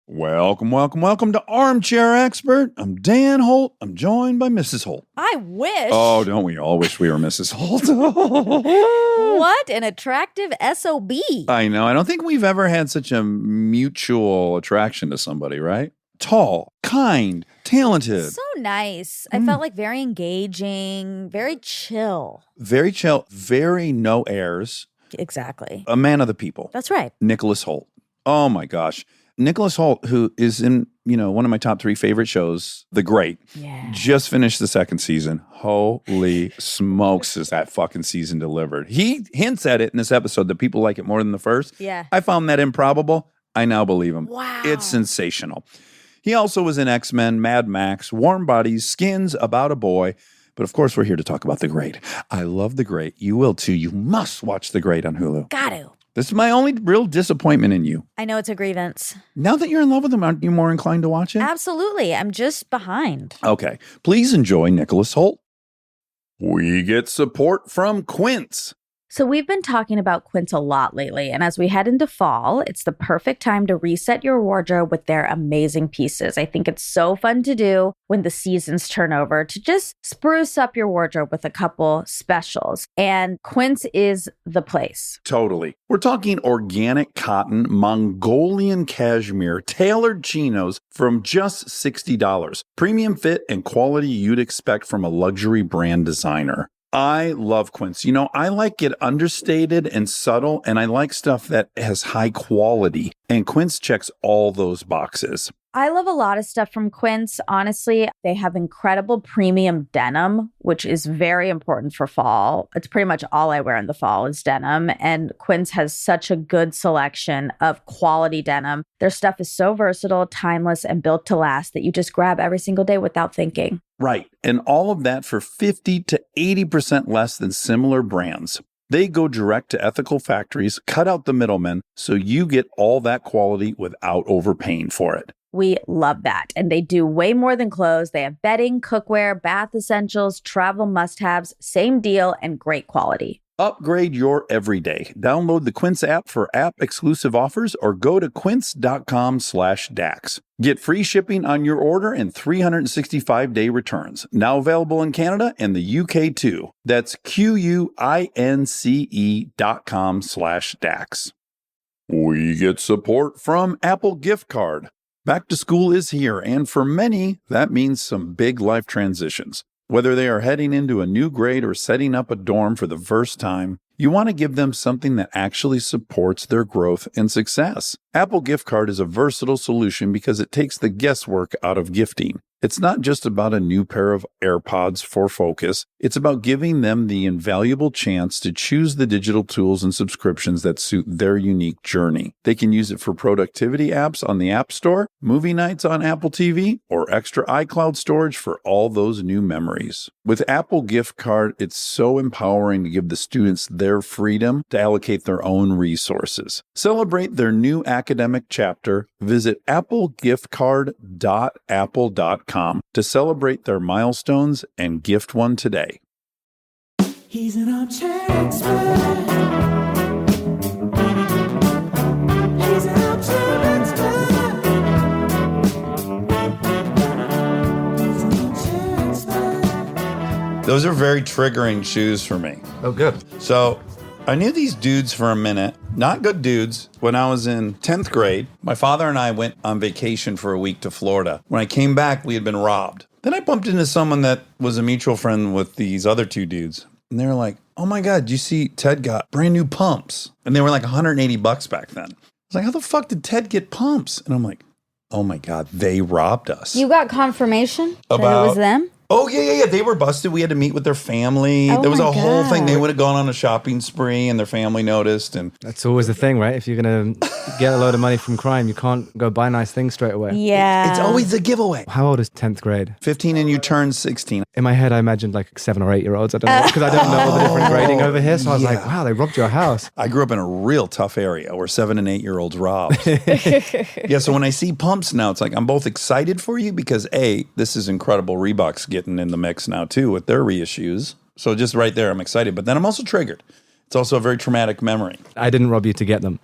Welcome to Armchair Expert. I'm Dan Hoult. I'm joined by Mrs. Hoult. I wish. Oh, don't we all wish we were Mrs. Hoult? What an attractive SOB. I know. I don't think we've ever had such a mutual attraction to somebody, right? Tall, kind, talented. So nice. I felt like very engaging, very chill. Very chill, very no airs. Exactly. A man of the people. That's right. Nicholas Hoult. Oh my gosh. Nicholas Hoult, who is in, one of my top 3 favorite shows, The Great, just finished the 2nd season. Holy smokes, is that fucking season delivered. He hints at it in this episode that people like it more than the first. Yeah. I found that improbable. I now believe him. Wow. It's sensational. He also was in X-Men, Mad Max, Warm Bodies, Skins, About a Boy. But of course, we're here to talk about The Great. I love The Great. You will too. You must watch The Great on Hulu. Got to. This is my only real disappointment in you. I know it's a grievance. Now that you're in love with him, aren't you more inclined to watch it? Absolutely. I'm just behind. Okay. Please enjoy Nicholas Hoult. We get support from Quince. So we've been talking about Quince a lot lately, and as we head into fall, it's the perfect time to reset your wardrobe with their amazing pieces. I think it's so fun to do when the seasons turn over to just spruce up your wardrobe with a couple specials, and Quince is the place. Totally. We're talking organic cotton, Mongolian cashmere, tailored chinos from just $60. Premium fit and quality you'd expect from a luxury brand designer. I love Quince. I like it understated and subtle, and I like stuff that has high quality. And Quince checks all those boxes. I love a lot of stuff from Quince. Honestly, they have incredible premium denim, which is very important for fall. It's pretty much all I wear in the fall is denim. And Quince has such a good selection of quality denim. Their stuff is so versatile, timeless, and built to last that you just grab every single day without thinking. Right. And all of that for 50 to 80% less than similar brands. They go direct to ethical factories, cut out the middlemen, so you get all that quality without overpaying for it. We love that. And they do way more than clothes. They have bedding, cookware, bath essentials, travel must-haves, same deal, and great quality. Upgrade your everyday. Download the Quince app for app-exclusive offers or go to quince.com/Dax. Get free shipping on your order and 365-day returns. Now available in Canada and the UK too. That's QUINCE.com/Dax. We get support from Apple Gift Card. Back to school is here, and for many, that means some big life transitions. Whether they are heading into a new grade or setting up a dorm for the first time, you want to give them something that actually supports their growth and success. Apple Gift Card is a versatile solution because it takes the guesswork out of gifting. It's not just about a new pair of AirPods for focus. It's about giving them the invaluable chance to choose the digital tools and subscriptions that suit their unique journey. They can use it for productivity apps on the App Store, movie nights on Apple TV, or extra iCloud storage for all those new memories. With Apple Gift Card, it's so empowering to give the students their freedom to allocate their own resources. Celebrate their new academic chapter. Visit applegiftcard.apple.com to celebrate their milestones and gift one today. He's an armchair expert. He's an armchair expert. He's an armchair expert. Those are very triggering shoes for me. Oh, good. So I knew these dudes for a minute, not good dudes. When I was in 10th grade, my father and I went on vacation for a week to Florida. When I came back, we had been robbed. Then I bumped into someone that was a mutual friend with these other 2 dudes. And they were like, oh my God, you see Ted got brand new pumps. And they were like $180 back then. I was like, how the fuck did Ted get pumps? And I'm like, oh my God, they robbed us. You got confirmation that it was them? Oh, yeah. They were busted. We had to meet with their family. Oh, there was my a whole thing. They God. would have gone on a shopping spree and their family noticed. And That's always the thing, right? If you're going to get a load of money from crime, you can't go buy nice things straight away. Yeah. it's always a giveaway. How old is 10th grade? 15 and you turn 16. In my head, I imagined like 7 or 8 year olds. I don't know, because I don't know the different grading over here. So I was like, wow, they robbed your house. I grew up in a real tough area where 7 and 8 year olds robbed. Yeah, so when I see pumps now, it's like I'm both excited for you because A, this is incredible. Reebok's getting in the mix now too with their reissues. So just right there, I'm excited. But then I'm also triggered. It's also a very traumatic memory. I didn't rob you to get them.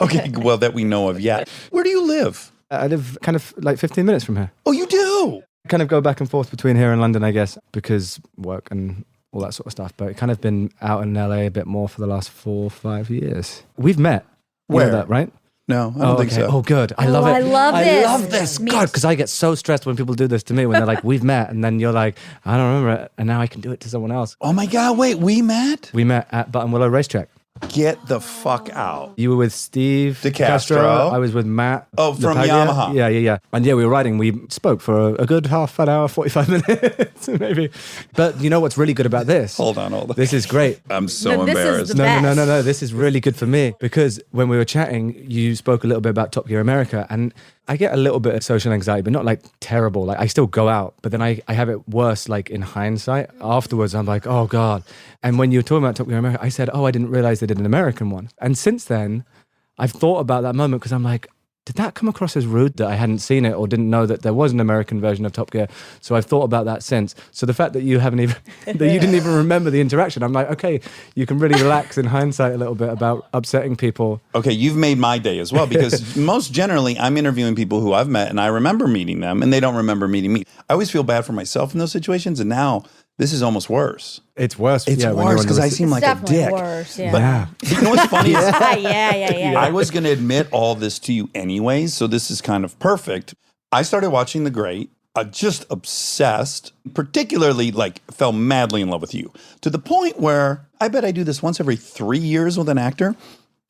Okay, well, that we know of yet. Where do you live? I live kind of like 15 minutes from here. Oh, you do? Kind of go back and forth between here and London, I guess, because work and all that sort of stuff. But it kind of been out in LA a bit more for the last 4 or 5 years. We've met. You know Where? that, right? No, I don't think so. Oh, good. I love it. I love I this. love this. Me God, because I get so stressed when people do this to me when they're like, we've met. And then you're like, I don't remember it. And now I can do it to someone else. Oh my God, wait, we met? We met at Button Willow Racetrack. Get the fuck out. You were with Steve DeCastro. I was with Matt. Oh, from Lapaglia. Yamaha. Yeah. And yeah, we were riding. We spoke for a good half an hour, 45 minutes, maybe. But you know what's really good about this? Hold on. This is great. I'm so No, this is embarrassed. the best. No. This is really good for me because when we were chatting, you spoke a little bit about Top Gear America, and I get a little bit of social anxiety, but not like terrible. Like I still go out, but then I have it worse. Like in hindsight, afterwards, I'm like, oh God. And when you were talking about Top Gear America, I said, oh, I didn't realize they did an American one. And since then, I've thought about that moment because I'm like, did that come across as rude that I hadn't seen it or didn't know that there was an American version of Top Gear? So I've thought about that since. So the fact that you haven't even, that you didn't even remember the interaction, I'm like, okay, you can really relax in hindsight a little bit about upsetting people. Okay, you've made my day as well because most generally I'm interviewing people who I've met and I remember meeting them and they don't remember meeting me. I always feel bad for myself in those situations and now this is almost worse. It's worse. It's when you're worse on because the I rece- seem like a Definitely dick. worse, yeah. But you know what's funny is yeah. I was going to admit all this to you anyways, so this is kind of perfect. I started watching The Great, just obsessed, particularly like fell madly in love with you, to the point where I bet I do this once every 3 years with an actor.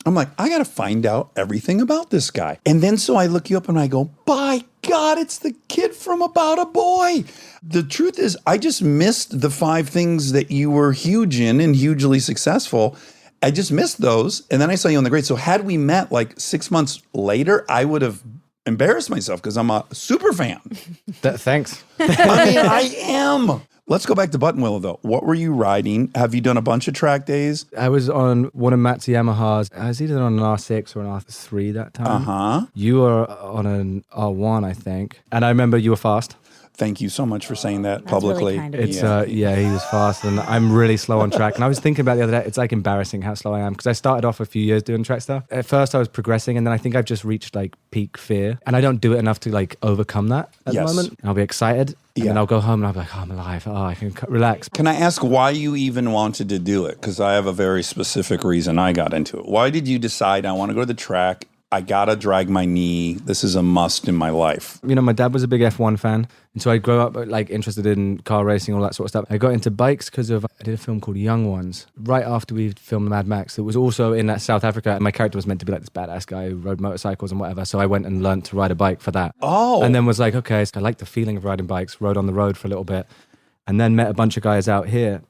I'm like, I got to find out everything about this guy. And then so I look you up and I go, by God, it's the kid from About a Boy. The truth is, I just missed the 5 things that you were huge in and hugely successful. I just missed those. And then I saw you on The Great. So had we met like 6 months later, I would have embarrassed myself because I'm a super fan. Thanks. I mean, I am. Let's go back to Button Willow, though. What were you riding? Have you done a bunch of track days? I was on one of Matt's Yamahas. I was either on an R6 or an R3 that time. Uh-huh. You were on an R1, I think. And I remember you were fast. Thank you so much for saying that That's really publicly. kind of It's you. he was fast, and I'm really slow on track. And I was thinking about the other day, it's like embarrassing how slow I am because I started off a few years doing track stuff. At first, I was progressing, and then I think I've just reached like peak fear, and I don't do it enough to like overcome that at the Yes. moment. I'll be excited, and then Yeah. I'll go home and I'll be like, oh, I'm alive. Oh, I can relax. Can I ask why you even wanted to do it? Because I have a very specific reason I got into it. Why did you decide I want to go to the track? I got to drag my knee. This is a must in my life. You know, my dad was a big F1 fan, and so I grew up like interested in car racing, all that sort of stuff. I got into bikes because I did a film called Young Ones right after we filmed Mad Max. It was also in South Africa, and my character was meant to be like this badass guy who rode motorcycles and whatever. So I went and learned to ride a bike for that. Oh. And then was like, okay, so I like the feeling of riding bikes, rode on the road for a little bit, and then met a bunch of guys out here.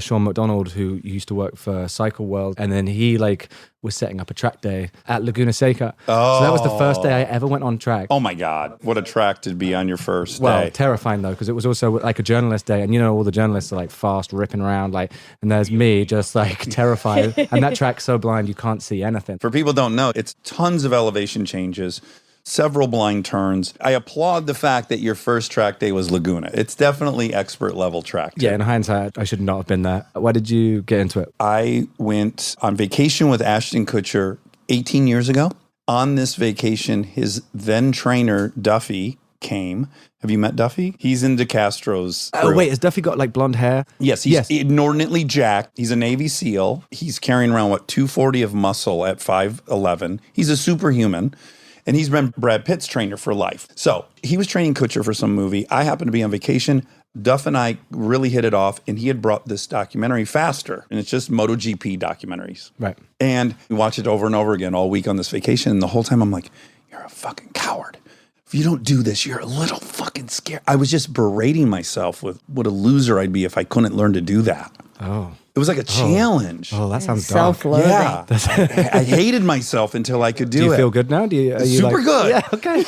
Sean McDonald, who used to work for Cycle World, and then he like was setting up a track day at Laguna Seca. So that was the first day I ever went on track. Oh my God. What a track to be on your first Well, day. terrifying though, because it was also like a journalist day, and you know all the journalists are like fast, ripping around, like, and there's me just like terrified, and that track's so blind you can't see anything. For people who don't know, it's tons of elevation changes, several blind turns. I applaud the fact that your first track day was Laguna. It's definitely expert level track day. Yeah, in hindsight, I should not have been there. Why did you get into it? I went on vacation with Ashton Kutcher 18 years ago. On this vacation, his then trainer, Duffy, came. Have you met Duffy? He's in DeCastro's Oh crew. wait, has Duffy got like blonde hair? Yes, he's inordinately jacked. He's a Navy SEAL. He's carrying around, 240 of muscle at 5'11". He's a superhuman. And he's been Brad Pitt's trainer for life. So he was training Kutcher for some movie. I happened to be on vacation. Duff and I really hit it off. And he had brought this documentary, Faster. And it's just MotoGP documentaries. Right. And we watched it over and over again all week on this vacation. And the whole time I'm like, you're a fucking coward. If you don't do this, you're a little fucking scared. I was just berating myself with what a loser I'd be if I couldn't learn to do that. Oh. It was like a challenge. Oh, that sounds dark. Self-loathing. Yeah. I hated myself until I could do it. Do you feel good now? Are you Super like, good. Yeah, okay.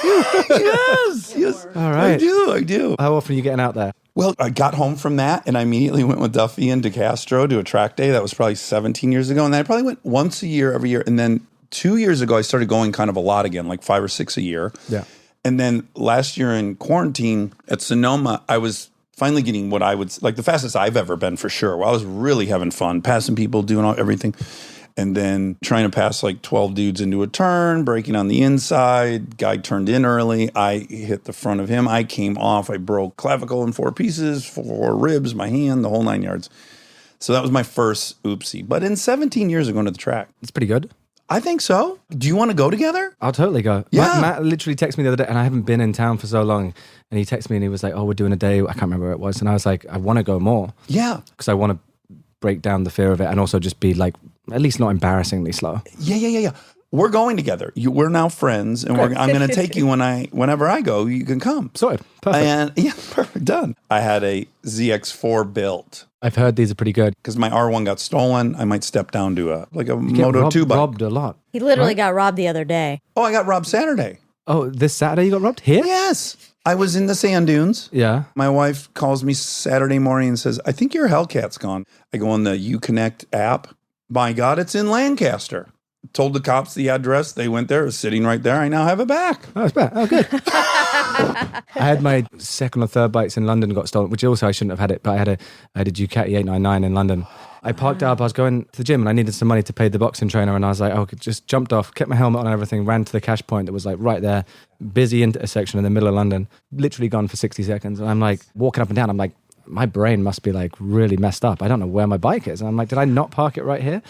Yes. All right. I do. How often are you getting out there? Well, I got home from that and I immediately went with Duffy and DeCastro to a track day. That was probably 17 years ago. And then I probably went once a year, every year. And then 2 years ago, I started going kind of a lot again, like 5 or 6 a year. Yeah. And then last year in quarantine at Sonoma, I was finally getting what I would, like the fastest I've ever been for sure. Well, I was really having fun, passing people, doing everything. and then trying to pass like 12 dudes into a turn, breaking on the inside. Guy turned in early. I hit the front of him. I came off. I broke clavicle in 4 pieces, 4 ribs, my hand, the whole 9 yards. So that was my first oopsie. But in 17 years of going to the track, It's pretty good. I think so. Do you want to go together? I'll totally go. Yeah. Matt literally texted me the other day, and I haven't been in town for so long. And he texted me and he was like, "Oh, we're doing a day." I can't remember where it was. And I was like, "I want to go more Yeah. because I want to break down the fear of it and also just be like, at least not embarrassingly slow." Yeah. We're going together. We're now friends, and I'm going to take you whenever I go. You can come. Sorted. Perfect. And yeah, perfect. Done. I had a ZX4 built I've heard these are pretty good. because my R1 got stolen. I might step down to a You get Moto 2 bike. robbed a lot. He literally Right. got robbed the other day. Oh, I got robbed Saturday. Oh, this Saturday you got robbed here? Yes. I was in the sand dunes. Yeah. My wife calls me Saturday morning and says, "I think your Hellcat's gone." I go on the Uconnect app. My God, it's in Lancaster. Told the cops the address. They went there. It was sitting right there. I now have it back. Oh, it's bad. Oh, good. I had my second or third bikes in London got stolen, which also I shouldn't have had it, but I had a Ducati 899 in London. I parked up, I was going to the gym and I needed some money to pay the boxing trainer, and I was like, oh, just jumped off, kept my helmet on and everything, ran to the cash point that was like right there, busy intersection in the middle of London, literally gone for 60 seconds. And I'm like walking up and down, I'm like, my brain must be like really messed up. I don't know where my bike is. And I'm like, did I not park it right here?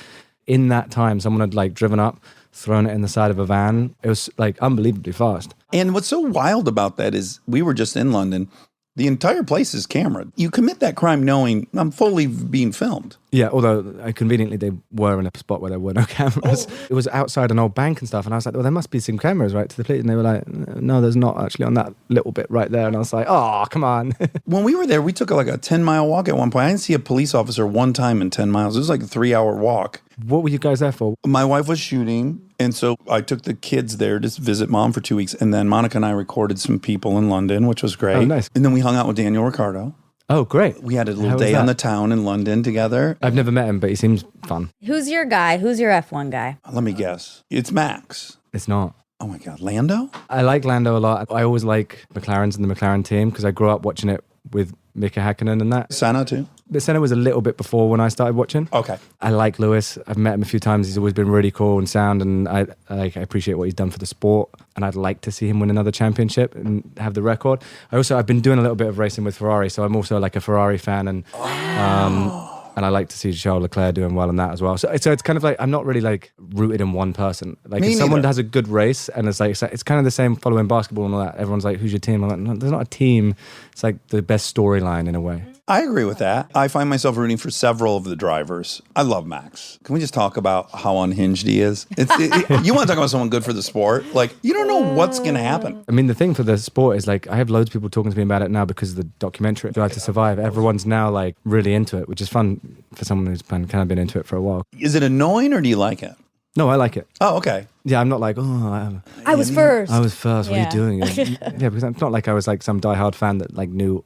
In that time, someone had like driven up, thrown it in the side of a van. It was like unbelievably fast. And what's so wild about that is we were just in London. The entire place is camera. You commit that crime knowing I'm fully being filmed. Yeah, although conveniently they were in a spot where there were no cameras. It was outside an old bank and stuff. And I was like, well, there must be some cameras, right, to the police. And they were like, no, there's not actually on that little bit right there. And I was like, oh, come on. When we were there, we took like a 10-mile walk at one point. I didn't see a police officer one time in 10 miles. It was like a 3-hour walk. What were you guys there for? My wife was shooting, and so I took the kids there to visit mom for 2 weeks. And then Monica and I recorded some people in London, which was great. Oh, nice. And then we hung out with Daniel Ricciardo. Oh, great. We had a How little was day that? on the town in London together. I've never met him, but he seems fun. Who's your guy? Who's your F1 guy? Let me guess. It's Max. It's not. Oh my God. Lando? I like Lando a lot. I always like McLaren's and the McLaren team because I grew up watching it with Mika Hakkinen and that. Senna too? But Senna was a little bit before when I started watching. Okay. I like Lewis. I've met him a few times. He's always been really cool and sound, and I appreciate what he's done for the sport. And I'd like to see him win another championship and have the record. I've been doing a little bit of racing with Ferrari, so I'm also like a Ferrari fan, and I like to see Charles Leclerc doing well in that as well. So it's kind of like I'm not really like rooted in one person. Like Me if someone neither. has a good race, and it's kind of the same following basketball and all that. Everyone's like, "Who's your team?" I'm like, no, there's not a team. It's like the best storyline in a way. I agree with that. I find myself rooting for several of the drivers. I love Max. Can we just talk about how unhinged he is? You want to talk about someone good for the sport? Like, you don't know what's going to happen. I mean, the thing for the sport is like I have loads of people talking to me about it now because of the documentary Drive to Survive. Everyone's now like really into it, which is fun for someone who's kind of been into it for a while. Is it annoying or do you like it? No, I like it. Oh, okay. Yeah, I'm not like, oh, I was first. I was first. What are Yeah. you doing? Yeah, because it's not like I was like some diehard fan that like knew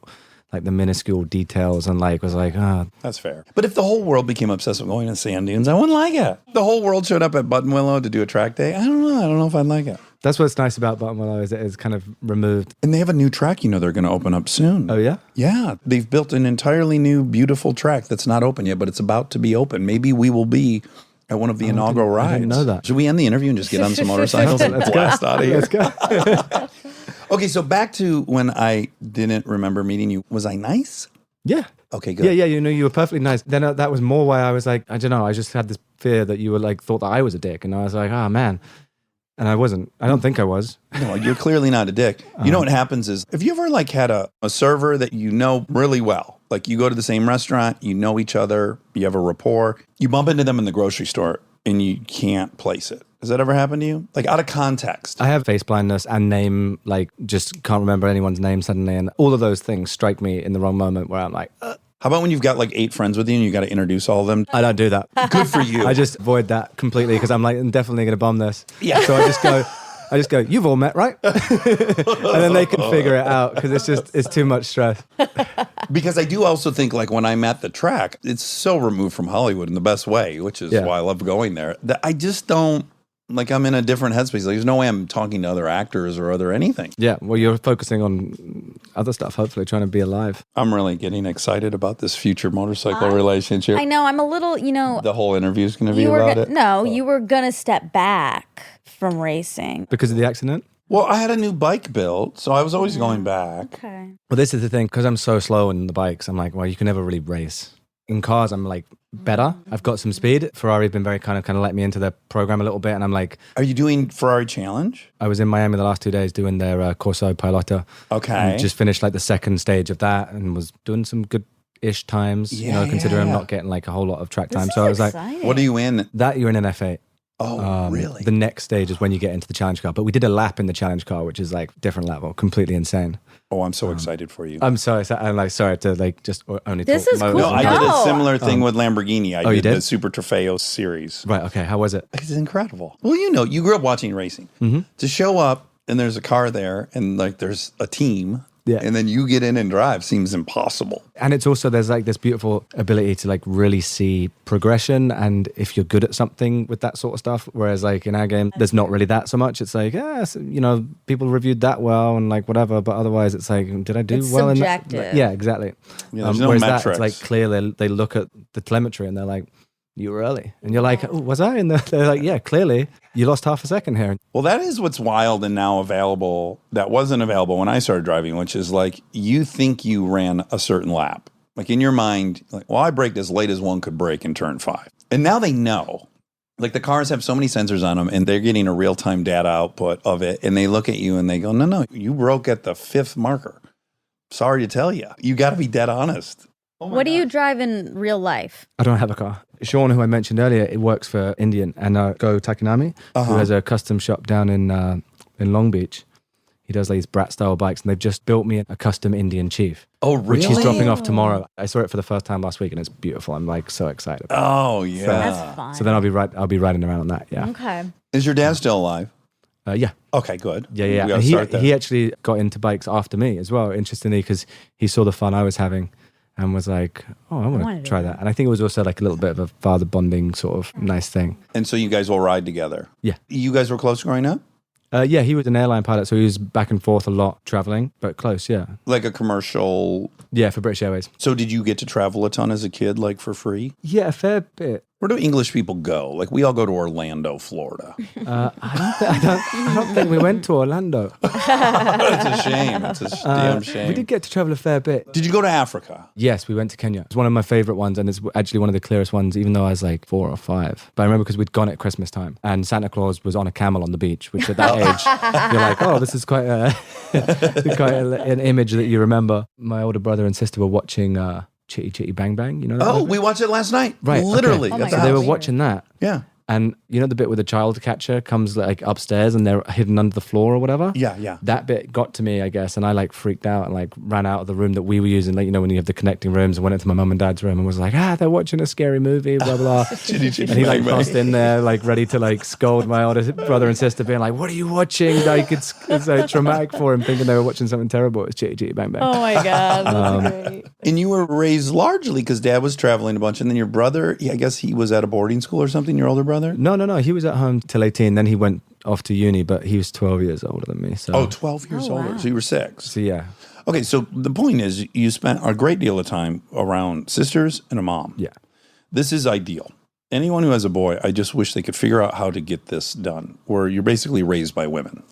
like the minuscule details and like was like, oh, That's fair. But if the whole world became obsessed with going to sand dunes, I wouldn't like it. The whole world showed up at Buttonwillow to do a track day. I don't know. I don't know if I'd like it. that's what's nice about Buttonwillow is it is kind of removed. And they have a new track, they're going to open up soon. Oh yeah? Yeah, they've built an entirely new, beautiful track that's not open yet, but it's about to be open. Maybe we will be at one of the inaugural rides. I didn't know that. Should we end the interview and just get on some motorcycles and blast out of here? Let's go. Okay, so back to when I didn't remember meeting you. Was I nice? Yeah. Okay, good. Yeah, you were perfectly nice. Then that was more why I was like, I don't know, I just had this fear that you were like, thought that I was a dick. And I was like, oh man. And I wasn't. I don't think I was. No, you're clearly not a dick. You know what happens is, have you ever like had a server that you know really well? Like you go to the same restaurant, you know each other, you have a rapport. You bump into them in the grocery store and you can't place it. Has that ever happened to you? Like out of context. I have face blindness and name, like just can't remember anyone's name suddenly. And all of those things strike me in the wrong moment where I'm like, How about when you've got like 8 friends with you and you got to introduce all of them? I don't do that. Good for you. I just avoid that completely because I'm like, I'm definitely going to bomb this. Yeah. So I just go, you've all met, right? And then they can figure it out because it's too much stress. Because I do also think like when I'm at the track, it's so removed from Hollywood in the best way, which is why I love going there, that I just don't, like I'm in a different headspace. Like there's no way I'm talking to other actors or other anything. Yeah, well, you're focusing on other stuff, hopefully trying to be alive. I'm really getting excited about this future motorcycle relationship. I know. I'm a little, The whole interview is going to be you were about it. No, you were gonna step back from racing. Because of the accident? Well, I had a new bike built, so I was always going back. Okay. Well, this is the thing, because I'm so slow in the bikes, I'm like, well, you can never really race. In cars, I'm like better. I've got some speed. Ferrari have been very kind of let me into their program a little bit, and I'm like, Are you doing Ferrari Challenge? I was in Miami the last 2 days doing their Corso Pilota. Okay. And just finished like the second stage of that and was doing some good-ish times, considering I'm not getting like a whole lot of track time. So I was like, What are you in? that you're in an F8. Oh, really? The next stage is when you get into the challenge car. But we did a lap in the challenge car, which is like different level, completely insane. Oh, I'm so excited for you. I'm sorry. I'm like sorry to like just only. This talk is motors cool. No, and I cars. did a No. similar thing with Lamborghini. I you did the did? Super Trofeo series. Right. Okay. How was it? It's incredible. Well, you grew up watching racing. Mm-hmm. To show up and there's a car there and like there's a team, Yeah. and then you get in and drive seems impossible. And it's also there's like this beautiful ability to like really see progression, and if you're good at something with that sort of stuff. Whereas like in our game, there's not really that so much. It's like people reviewed that well and like whatever, but otherwise it's like, did I do It's well subjective. in that? Yeah, exactly. Yeah, there's no whereas metrics. that, it's like clearly they look at the telemetry and they're like, you were early, and you're like, oh, was I? And they're like, yeah, clearly you lost half a second here. Well, that is what's wild and now available that wasn't available when I started driving, which is like you think you ran a certain lap. Like in your mind, like, well, I braked as late as one could brake in turn 5. And now they know. Like the cars have so many sensors on them and they're getting a real-time data output of it. And they look at you and they go, no, you broke at the 5th marker. Sorry to tell you. You got to be dead honest. What do you drive in real life? I don't have a car. Sean, who I mentioned earlier, it works for Indian and Go Takanami, who has a custom shop down in Long Beach. He does these brat style bikes, and they've just built me a custom Indian Chief. Oh, really? Which he's dropping off tomorrow. I saw it for the first time last week, and it's beautiful. I'm like so excited. Oh, yeah. That's fun. So then I'll be riding around on that. Yeah. Okay. Is your dad still alive? Yeah. Okay, good. Yeah. We gotta And start there. he actually got into bikes after me as well, interestingly, because he saw the fun I was having and was like, oh, I want wanna to do try that. that. And I think it was also like a little bit of a father bonding sort of nice thing. And so you guys will ride together? Yeah. You guys were close growing up? Yeah, he was an airline pilot, so he was back and forth a lot traveling, but close, yeah. Like a commercial. Yeah, for British Airways. So did you get to travel a ton as a kid, like for free? Yeah, a fair bit. Where do English people go? Like we all go to Orlando, Florida. I don't think we went to Orlando. It's a shame. It's a damn shame. We did get to travel a fair bit. Did you go to Africa? Yes, we went to Kenya. It's one of my favorite ones, and it's actually one of the clearest ones, even though I was like 4 or 5. But I remember because we'd gone at Christmas time, and Santa Claus was on a camel on the beach, which at that age, you're like, oh, this is quite an image that you remember. My older brother and sister were watching Chitty Chitty Bang Bang. You know that Oh, one? we watched it last night. Right, Literally. okay. Oh at my the So they were house. watching that. Yeah. And you know the bit where the child catcher comes like upstairs and they're hidden under the floor or whatever? Yeah. That bit got to me, I guess, and I like freaked out and like ran out of the room that we were using, like, you know, when you have the connecting rooms, and went into my mum and dad's room and was like, they're watching a scary movie, blah, blah. Chitty Chitty And he like Bang Bang. tossed in there, like ready to like scold my older brother and sister, being like, what are you watching? Like it's like traumatic for him, thinking they were watching something terrible. It's Chitty Chitty Bang Bang. Oh my God. That's great. And you were raised largely because dad was traveling a bunch. And then your brother, I guess he was at a boarding school or something, your older brother? No. He was at home till 18. Then he went off to uni, but he was 12 years older than me. So, Oh, 12 years older. wow. So you were 6. so yeah. Okay, so the point is you spent a great deal of time around sisters and a mom. Yeah. This is ideal. Anyone who has a boy, I just wish they could figure out how to get this done, where you're basically raised by women.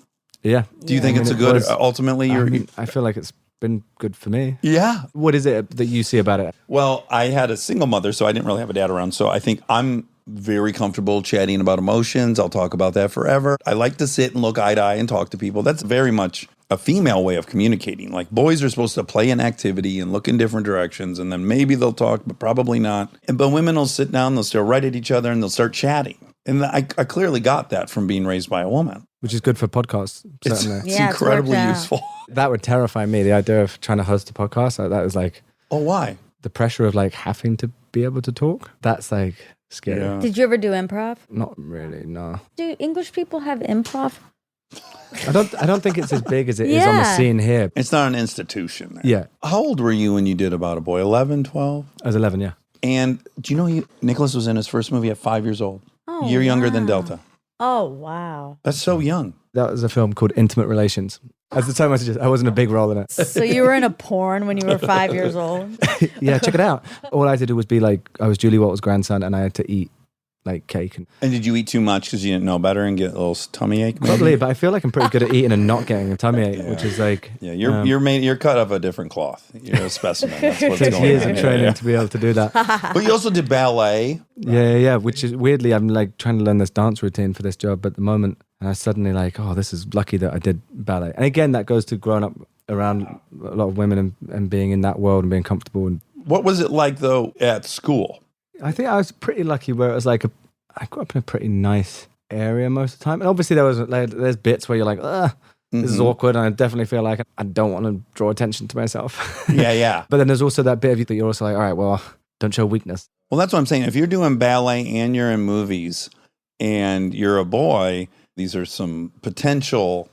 Yeah. Do you think I it's mean, a good, it was- ultimately, I feel like it's been good for me. yeah. What is it that you see about it? Well, I had a single mother, so I didn't really have a dad around. So I think I'm very comfortable chatting about emotions. I'll talk about that forever. I like to sit and look eye to eye and talk to people. That's very much a female way of communicating. Like boys are supposed to play an activity and look in different directions, and then maybe they'll talk, but probably not. But women will sit down, they'll stare right at each other, and they'll start chatting. And I clearly got that from being raised by a woman. Which is good for podcasts, It's, certainly. it's Yeah, it's incredibly worked out. useful. That would terrify me, the idea of trying to host a podcast. That was like Oh, why? the pressure of like having to be able to talk. That's like scary. Yeah. Did you ever do improv? Not really, no. Do English people have improv? I don't think it's as big as it is on the Yeah. scene here. It's not an institution. There. Yeah. How old were you when you did About a Boy? 11, 12? I was 11, yeah. And do you know Nicholas was in his first movie at 5 years old? Oh, Year younger than wow. Delta. Oh, wow. That's so young. That was a film called Intimate Relations. At the time, I wasn't a big role in it. So you were in a porn when you were 5 years old? Yeah, check it out. All I had to do was be like, I was Julie Walters' grandson, and I had to eat like cake. And did you eat too much because you didn't know better and get a little tummy ache? Maybe? Probably, but I feel like I'm pretty good at eating and not getting a tummy ache, which is like... Yeah, you're cut of a different cloth. You're a specimen. That's what's It takes going years on. of training to be able to do that. But you also did ballet. Yeah, which is weirdly, I'm like trying to learn this dance routine for this job at the moment. And I suddenly like, oh, this is lucky that I did ballet. And again, that goes to growing up around a lot of women and being in that world and being comfortable. And What was it like, though, at school? I think I was pretty lucky where it was like I grew up in a pretty nice area most of the time. And obviously there's bits where you're like, this is awkward. And I definitely feel like I don't want to draw attention to myself. Yeah. But then there's also that bit of you that you're also like, all right, well, don't show weakness. Well, that's what I'm saying. If you're doing ballet and you're in movies and you're a boy, these are some potential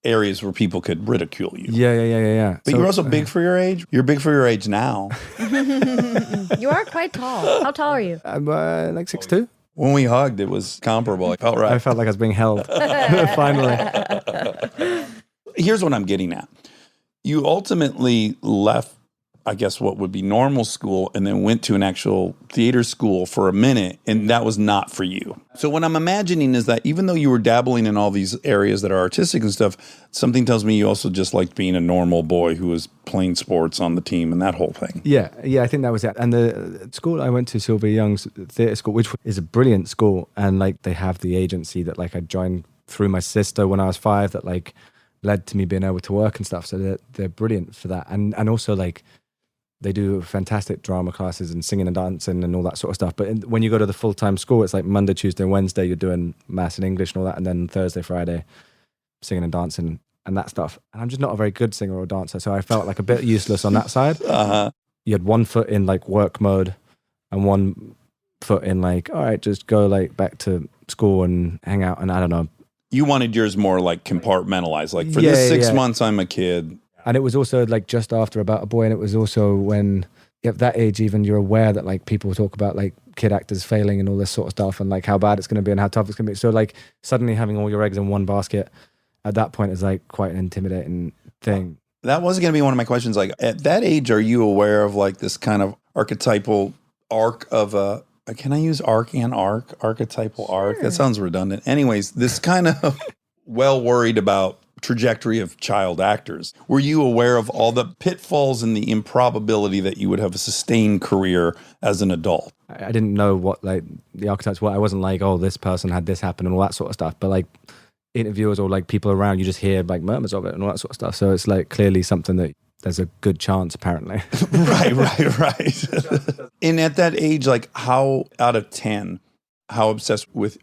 areas where people could ridicule you. Yeah. But you're also big for your age. You're big for your age now. You are quite tall. How tall are you? I'm like 6'2". When we hugged, it was comparable. It felt right. I felt like I was being held. Finally. Here's what I'm getting at. You ultimately left, I guess, what would be normal school and then went to an actual theater school for a minute, and that was not for you. So what I'm imagining is that even though you were dabbling in all these areas that are artistic and stuff, something tells me you also just liked being a normal boy who was playing sports on the team and that whole thing. Yeah, I think that was it. And the school I went to, Sylvia Young's theatre school, which is a brilliant school, and like they have the agency that like I joined through my sister when I was 5 that like led to me being able to work and stuff. So they're brilliant for that. And also like they do fantastic drama classes and singing and dancing and all that sort of stuff. But when you go to the full-time school, it's like Monday, Tuesday, and Wednesday, you're doing maths and English and all that. And then Thursday, Friday, singing and dancing and that stuff. And I'm just not a very good singer or dancer. So I felt like a bit useless on that side. You had one foot in like work mode and one foot in like, all right, just go like back to school and hang out. And I don't know. You wanted yours more like compartmentalized. Like for this 6 months, I'm a kid. And it was also like just after About a Boy, and it was also when at that age even you're aware that like people talk about like kid actors failing and all this sort of stuff and like how bad it's going to be and how tough it's going to be. So like suddenly having all your eggs in one basket at that point is like quite an intimidating thing. That was going to be one of my questions. Like at that age, are you aware of like this kind of archetypal arc of a, can I use arc and arc? Archetypal arc? That sounds redundant. Anyways, this kind of well worried about trajectory of child actors. Were you aware of all the pitfalls and the improbability that you would have a sustained career as an adult? I didn't know what like the archetypes were. I wasn't like, oh, this person had this happen and all that sort of stuff. But like interviewers or like people around, you just hear like murmurs of it and all that sort of stuff. So it's like clearly something that there's a good chance apparently. Right. And at that age, like how out of 10, how obsessed with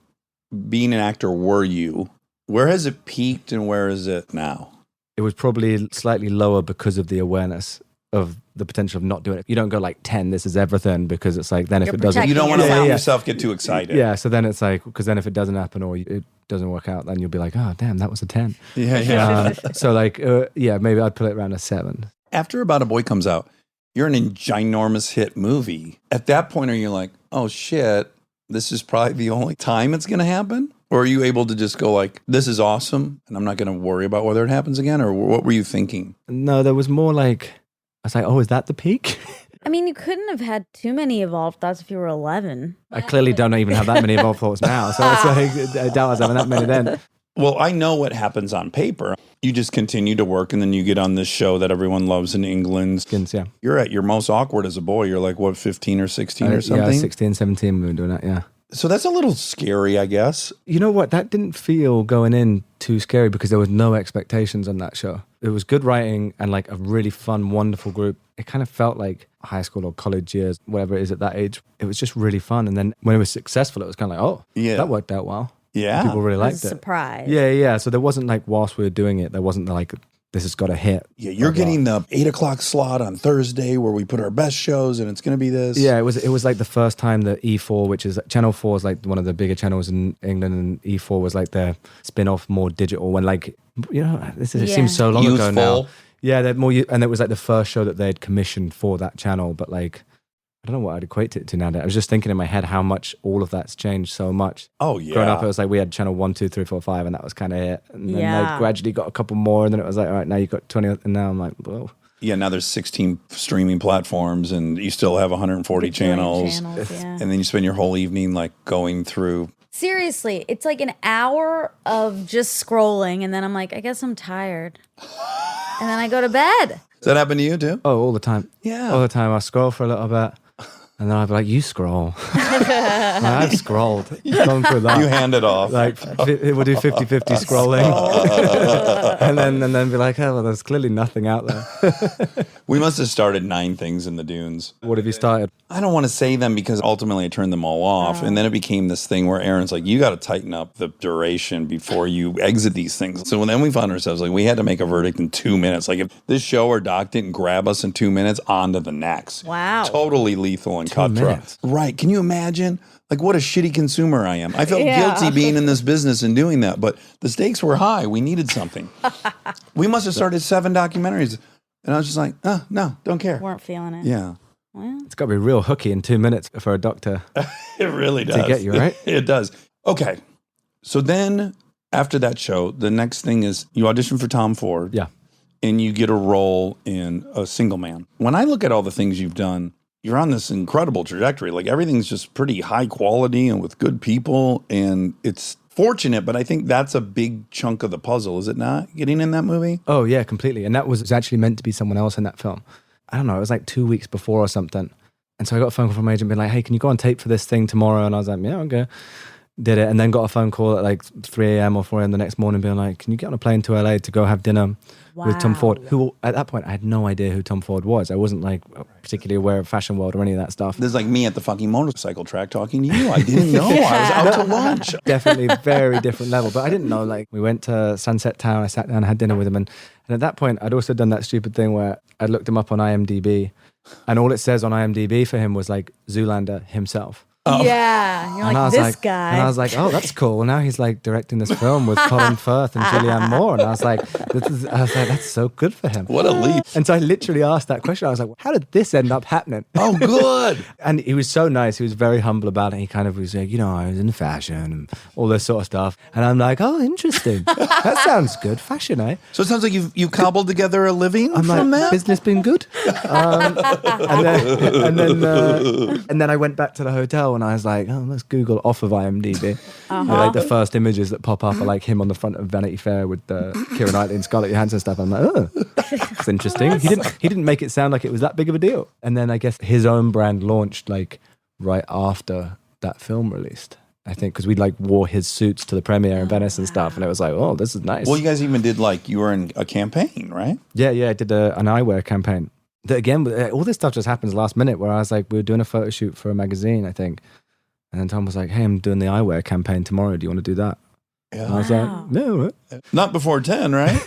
being an actor were you? Where has it peaked and where is it now? It was probably slightly lower because of the awareness of the potential of not doing it. You don't go like 10, this is everything, because it's like then if it doesn't... You don't want to let yourself get too excited. Yeah, so then it's like, because then if it doesn't happen or it doesn't work out, then you'll be like, oh, damn, that was a 10. Yeah. So like, maybe I'd put it around a 7. After About a Boy comes out, you're in a ginormous hit movie. At that point, are you like, oh shit, this is probably the only time it's going to happen? Or are you able to just go like, this is awesome, and I'm not going to worry about whether it happens again? Or what were you thinking? No, there was more like, I was like, oh, is that the peak? I mean, you couldn't have had too many evolved thoughts if you were 11. I clearly don't even have that many evolved thoughts now. So it's like, I doubt I was having that many then. Well, I know what happens on paper. You just continue to work, and then you get on this show that everyone loves in England. Skins, yeah. You're at your most awkward as a boy. You're like, what, 15 or 16 or something? Yeah, 16, 17 we were doing that, yeah. So that's a little scary, I guess. You know what? That didn't feel going in too scary because there was no expectations on that show. It was good writing and like a really fun, wonderful group. It kind of felt like high school or college years, whatever it is at that age. It was just really fun. And then when it was successful, it was kind of like, oh, yeah, that worked out well. Yeah. People really liked it. Surprise. Yeah. So there wasn't like, whilst we were doing it, there wasn't like, this has got to hit. Yeah, you're getting the 8 o'clock slot on Thursday where we put our best shows, and it's going to be this. Yeah, it was like the first time that E4, which is Channel 4 is like one of the bigger channels in England, and E4 was like their spin-off, more digital, when like, you know, it seems so long ago now. Yeah, they're more, and it was like the first show that they'd commissioned for that channel, but like, I don't know what I'd equate it to nowadays. I was just thinking in my head how much all of that's changed so much. Oh, yeah. Growing up, it was like we had channel 1, 2, 3, 4, 5, and that was kind of it. And then Yeah. they gradually got a couple more, and then it was like, all right, now you've got 20, and now I'm like, whoa. Yeah, now there's 16 streaming platforms, and you still have 140 channels. Yeah. And then you spend your whole evening like going through. Seriously, it's like an hour of just scrolling, and then I'm like, I guess I'm tired. And then I go to bed. Does that happen to you too? Oh, all the time. Yeah. All the time. I'll scroll for a little bit, and then I'll be like, you scroll. I've scrolled. Gone through that. You hand it off. Like, we'll do 50-50 scrolling. and then be like, oh, well, there's clearly nothing out there. We must have started 9 things in the dunes. What have you started? I don't want to say them because ultimately I turned them all off. And then it became this thing where Aaron's like, you got to tighten up the duration before you exit these things. So then we found ourselves like, we had to make a verdict in 2 minutes. Like if this show or doc didn't grab us in 2 minutes, on to the next. Wow. Totally lethal and 2 cutthroat. minutes. Right. Can you imagine? Like what a shitty consumer I am. I felt guilty being in this business and doing that, but the stakes were high. We needed something. We must have started 7 documentaries. And I was just like, no, don't care. Weren't feeling it. Yeah. It's got to be real hooky in 2 minutes for a doctor. It really does. To get you, right? It does. Okay. So then after that show, the next thing is you audition for Tom Ford. Yeah. And you get a role in A Single Man. When I look at all the things you've done, you're on this incredible trajectory. Like everything's just pretty high quality and with good people. And it's fortunate, but I think that's a big chunk of the puzzle, is it not? Getting in that movie? Oh, yeah, completely. And that was actually meant to be someone else in that film. I don't know, it was like 2 weeks before or something. And so I got a phone call from my agent being like, hey, can you go on tape for this thing tomorrow? And I was like, yeah, okay. Did it. And then got a phone call at like 3 a.m. or 4 a.m. the next morning being like, can you get on a plane to LA to go have dinner with Tom Ford? Who, at that point, I had no idea who Tom Ford was. I wasn't like particularly aware of fashion world or any of that stuff. This is like me at the fucking motorcycle track talking to you. I didn't know. I was out to lunch. Definitely very different level. But I didn't know, like, we went to Sunset Town, I sat down and had dinner with him. And at that point, I'd also done that stupid thing where I looked him up on IMDb. And all it says on IMDb for him was like Zoolander himself. Yeah. You're And I like, was this like, guy. And I was like, oh, that's cool. Now he's like directing this film with Colin Firth and Julianne Moore. And I was like, that's so good for him. What a leap. And so I literally asked that question. I was like, how did this end up happening? Oh, good. And he was so nice. He was very humble about it. He kind of was like, I was in fashion and all this sort of stuff. And I'm like, oh, interesting. That sounds good. Fashion, eh? So it sounds like you cobbled together a living I'm from like, that? business been good? And then I went back to the hotel and I was like, oh, let's Google off of IMDb. And like the first images that pop up are like him on the front of Vanity Fair with Keira Knightley and Scarlett Johansson stuff. I'm like, oh, that's interesting. He didn't make it sound like it was that big of a deal. And then I guess his own brand launched like right after that film released. I think because we like wore his suits to the premiere in Venice and stuff, and it was like, oh, this is nice. Well, you guys even did like, you were in a campaign, right? Yeah, I did an eyewear campaign. That again, all this stuff just happens last minute. Where I was like, we were doing a photo shoot for a magazine, I think, and then Tom was like, hey, I'm doing the eyewear campaign tomorrow. Do you want to do that? Yeah. And I was like, no. Not before 10, right?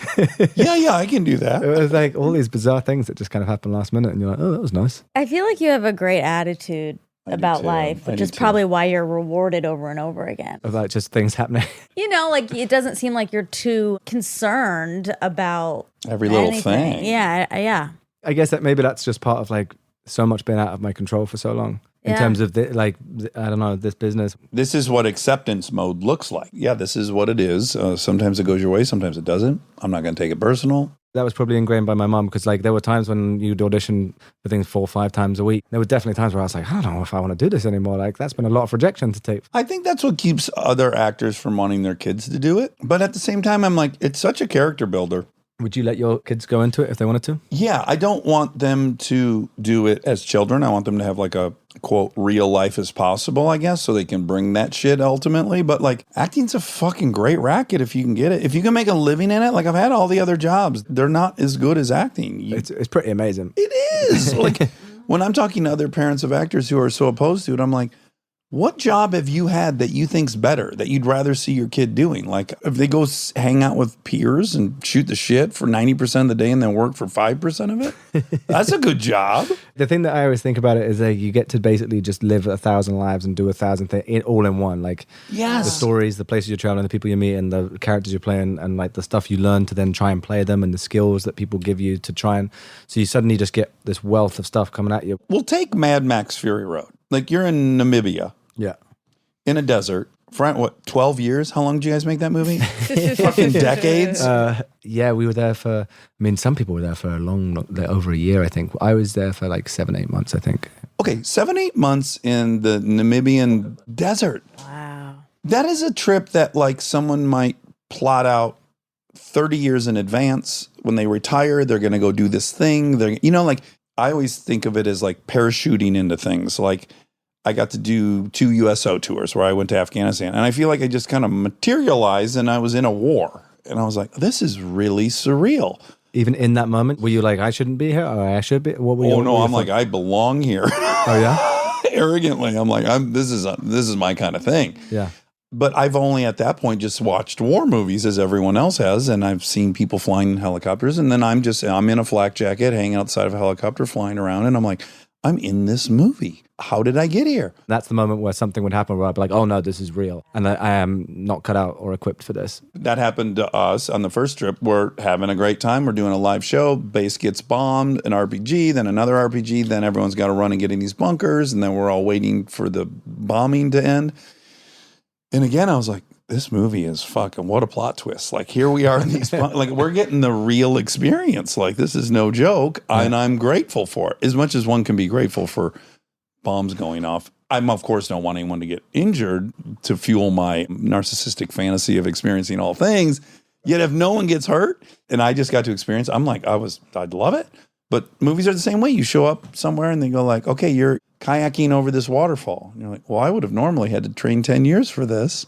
yeah, I can do that. It was like all these bizarre things that just kind of happened last minute, and you're like, oh, that was nice. I feel like you have a great attitude about too. life, I which do is too. probably why you're rewarded over and over again. About just things happening. Like it doesn't seem like you're too concerned about Every little anything. thing. Yeah. I guess that maybe that's just part of like so much being out of my control for so long in Yeah. terms of I don't know, this business. This is what acceptance mode looks like. Yeah, this is what it is. Sometimes it goes your way, sometimes it doesn't. I'm not going to take it personal. That was probably ingrained by my mom because like there were times when you'd audition for things 4 or 5 times a week. There were definitely times where I was like, I don't know if I want to do this anymore. Like that's been a lot of rejection to take. I think that's what keeps other actors from wanting their kids to do it. But at the same time, I'm like, it's such a character builder. Would you let your kids go into it if they wanted to? Yeah, I don't want them to do it as children. I want them to have like a, quote, real life as possible, I guess, so they can bring that shit ultimately. But like acting's a fucking great racket if you can get it. If you can make a living in it, like I've had all the other jobs, they're not as good as acting. It's pretty amazing. It is. Like when I'm talking to other parents of actors who are so opposed to it, I'm like, What job have you had that you think's better, that you'd rather see your kid doing? Like if they go hang out with peers and shoot the shit for 90% of the day and then work for 5% of it? That's a good job. The thing that I always think about it is that you get to basically just live 1,000 lives and do 1,000 things all in one. Like Yes. the stories, the places you're traveling, the people you meet, and the characters you're playing, and like the stuff you learn to then try and play them, and the skills that people give you to try and. So you suddenly just get this wealth of stuff coming at you. Well, take Mad Max Fury Road. Like you're in Namibia. Yeah. In a desert for what, 12 years? How long did you guys make that movie? Fucking decades. Yeah, we were there for. I mean, some people were there for a long, like, over a year. I think I was there for like 7-8 months. I think. Okay, 7-8 months in the Namibian desert. Wow. That is a trip that like someone might plot out 30 years in advance. When they retire, they're going to go do this thing. They're, like I always think of it as like parachuting into things. Like I got to do 2 USO tours where I went to Afghanistan, and I feel like I just kind of materialized and I was in a war. And I was like, this is really surreal. Even in that moment, were you like, I shouldn't be here, or I should be? What were you? Oh no, I'm like, I belong here. Oh yeah. Arrogantly, I'm like, this is my kind of thing. Yeah. But I've only at that point just watched war movies as everyone else has, and I've seen people flying in helicopters, and then I'm in a flak jacket hanging outside of a helicopter flying around, and I'm like, I'm in this movie. How did I get here? That's the moment where something would happen where I'd be like, oh no, this is real. And I am not cut out or equipped for this. That happened to us on the first trip. We're having a great time. We're doing a live show. Base gets bombed, an RPG, then another RPG. Then everyone's got to run and get in these bunkers. And then we're all waiting for the bombing to end. And again, I was like, this movie is fucking, what a plot twist. Like here we are in these, like we're getting the real experience. Like this is no joke. Yeah. And I'm grateful for it. As much as one can be grateful for bombs going off. I'm, of course, don't want anyone to get injured to fuel my narcissistic fantasy of experiencing all things. Yet if no one gets hurt and I just got to experience, I'm like, I'd love it. But movies are the same way. You show up somewhere and they go like, okay, you're kayaking over this waterfall. And you're like, well, I would have normally had to train 10 years for this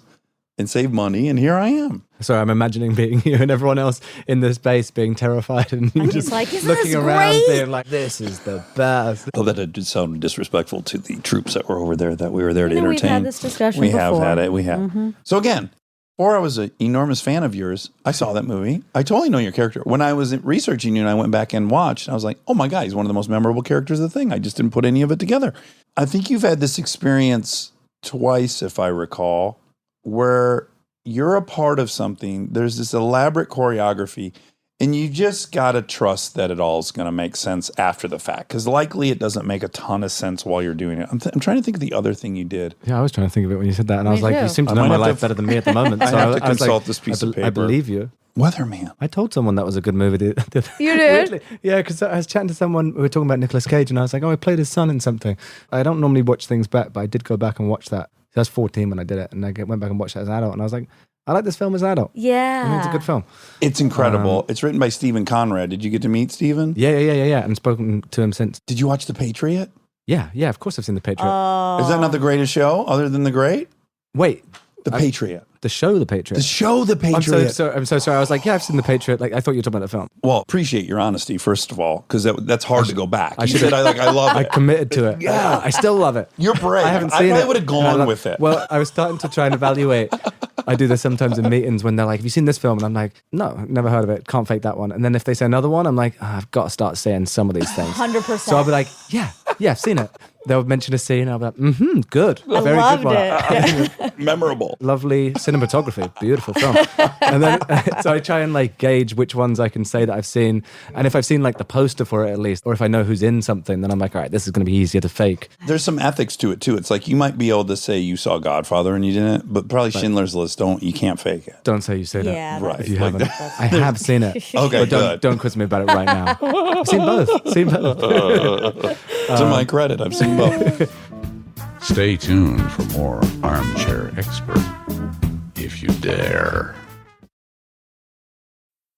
and save money, and here I am. Sorry, I'm imagining being you and everyone else in this space being terrified and you just like, looking around being like, this is the best. Oh, that did sound disrespectful to the troops that were over there, that we were there to entertain. We've had this discussion We before. have had it. We have. Mm-hmm. So again, before I was an enormous fan of yours, I saw that movie. I totally know your character. When I was researching you and I went back and watched, I was like, oh my God, he's one of the most memorable characters of the thing. I just didn't put any of it together. I think you've had this experience twice, if I recall, where you're a part of something. There's this elaborate choreography, and you just got to trust that it all is going to make sense after the fact, because likely it doesn't make a ton of sense while you're doing it. I'm trying to think of the other thing you did. Yeah, I was trying to think of it when you said that, and I was like, too. you seem to know my life better than me at the moment. So I have to I was consult like, this piece of paper. I believe you. Weatherman. I told someone that was a good movie. You did? Weirdly. Yeah, because I was chatting to someone, we were talking about Nicolas Cage, and I was like, oh, I played his son in something. I don't normally watch things back, but I did go back and watch that. I was 14 when I did it, and I went back and watched it as an adult, and I was like, I like this film as an adult. Yeah. I mean, it's a good film. It's incredible. It's written by Stephen Conrad. Did you get to meet Stephen? Yeah, and spoken to him since. Did you watch The Patriot? Yeah, of course I've seen The Patriot. Is that not the greatest show other than The Great? Wait. The Patriot. The show The Patriot. The show The Patriot. I'm so sorry. I was like, yeah, I've seen The Patriot. Like, I thought you were talking about the film. Well, appreciate your honesty, first of all, because that's hard to go back. I You said, I love I it. committed to it. Yeah. I still love it. You're brave. I haven't seen it. I would have gone with it. Well, I was starting to try and evaluate. I do this sometimes in meetings when they're like, have you seen this film? And I'm like, no, never heard of it. Can't fake that one. And then if they say another one, I'm like, I've got to start saying some of these things. 100%. So I'll be like, yeah, I've seen it. They'll mention a scene. I'll be like, good. I Very loved good one. it. Memorable. Lovely cinematography. Beautiful film. And then, so I try and like gauge which ones I can say that I've seen. And if I've seen like the poster for it at least, or if I know who's in something, then I'm like, all right, this is going to be easier to fake. There's some ethics to it too. It's like you might be able to say you saw Godfather and you didn't, but probably Schindler's List you can't fake it. Don't say you say that. Yeah, Right. If you Like haven't. I have seen it. Okay, But don't quiz me about it right now. I've seen both. To my credit, I've seen both. Stay tuned for more Armchair Expert, if you dare.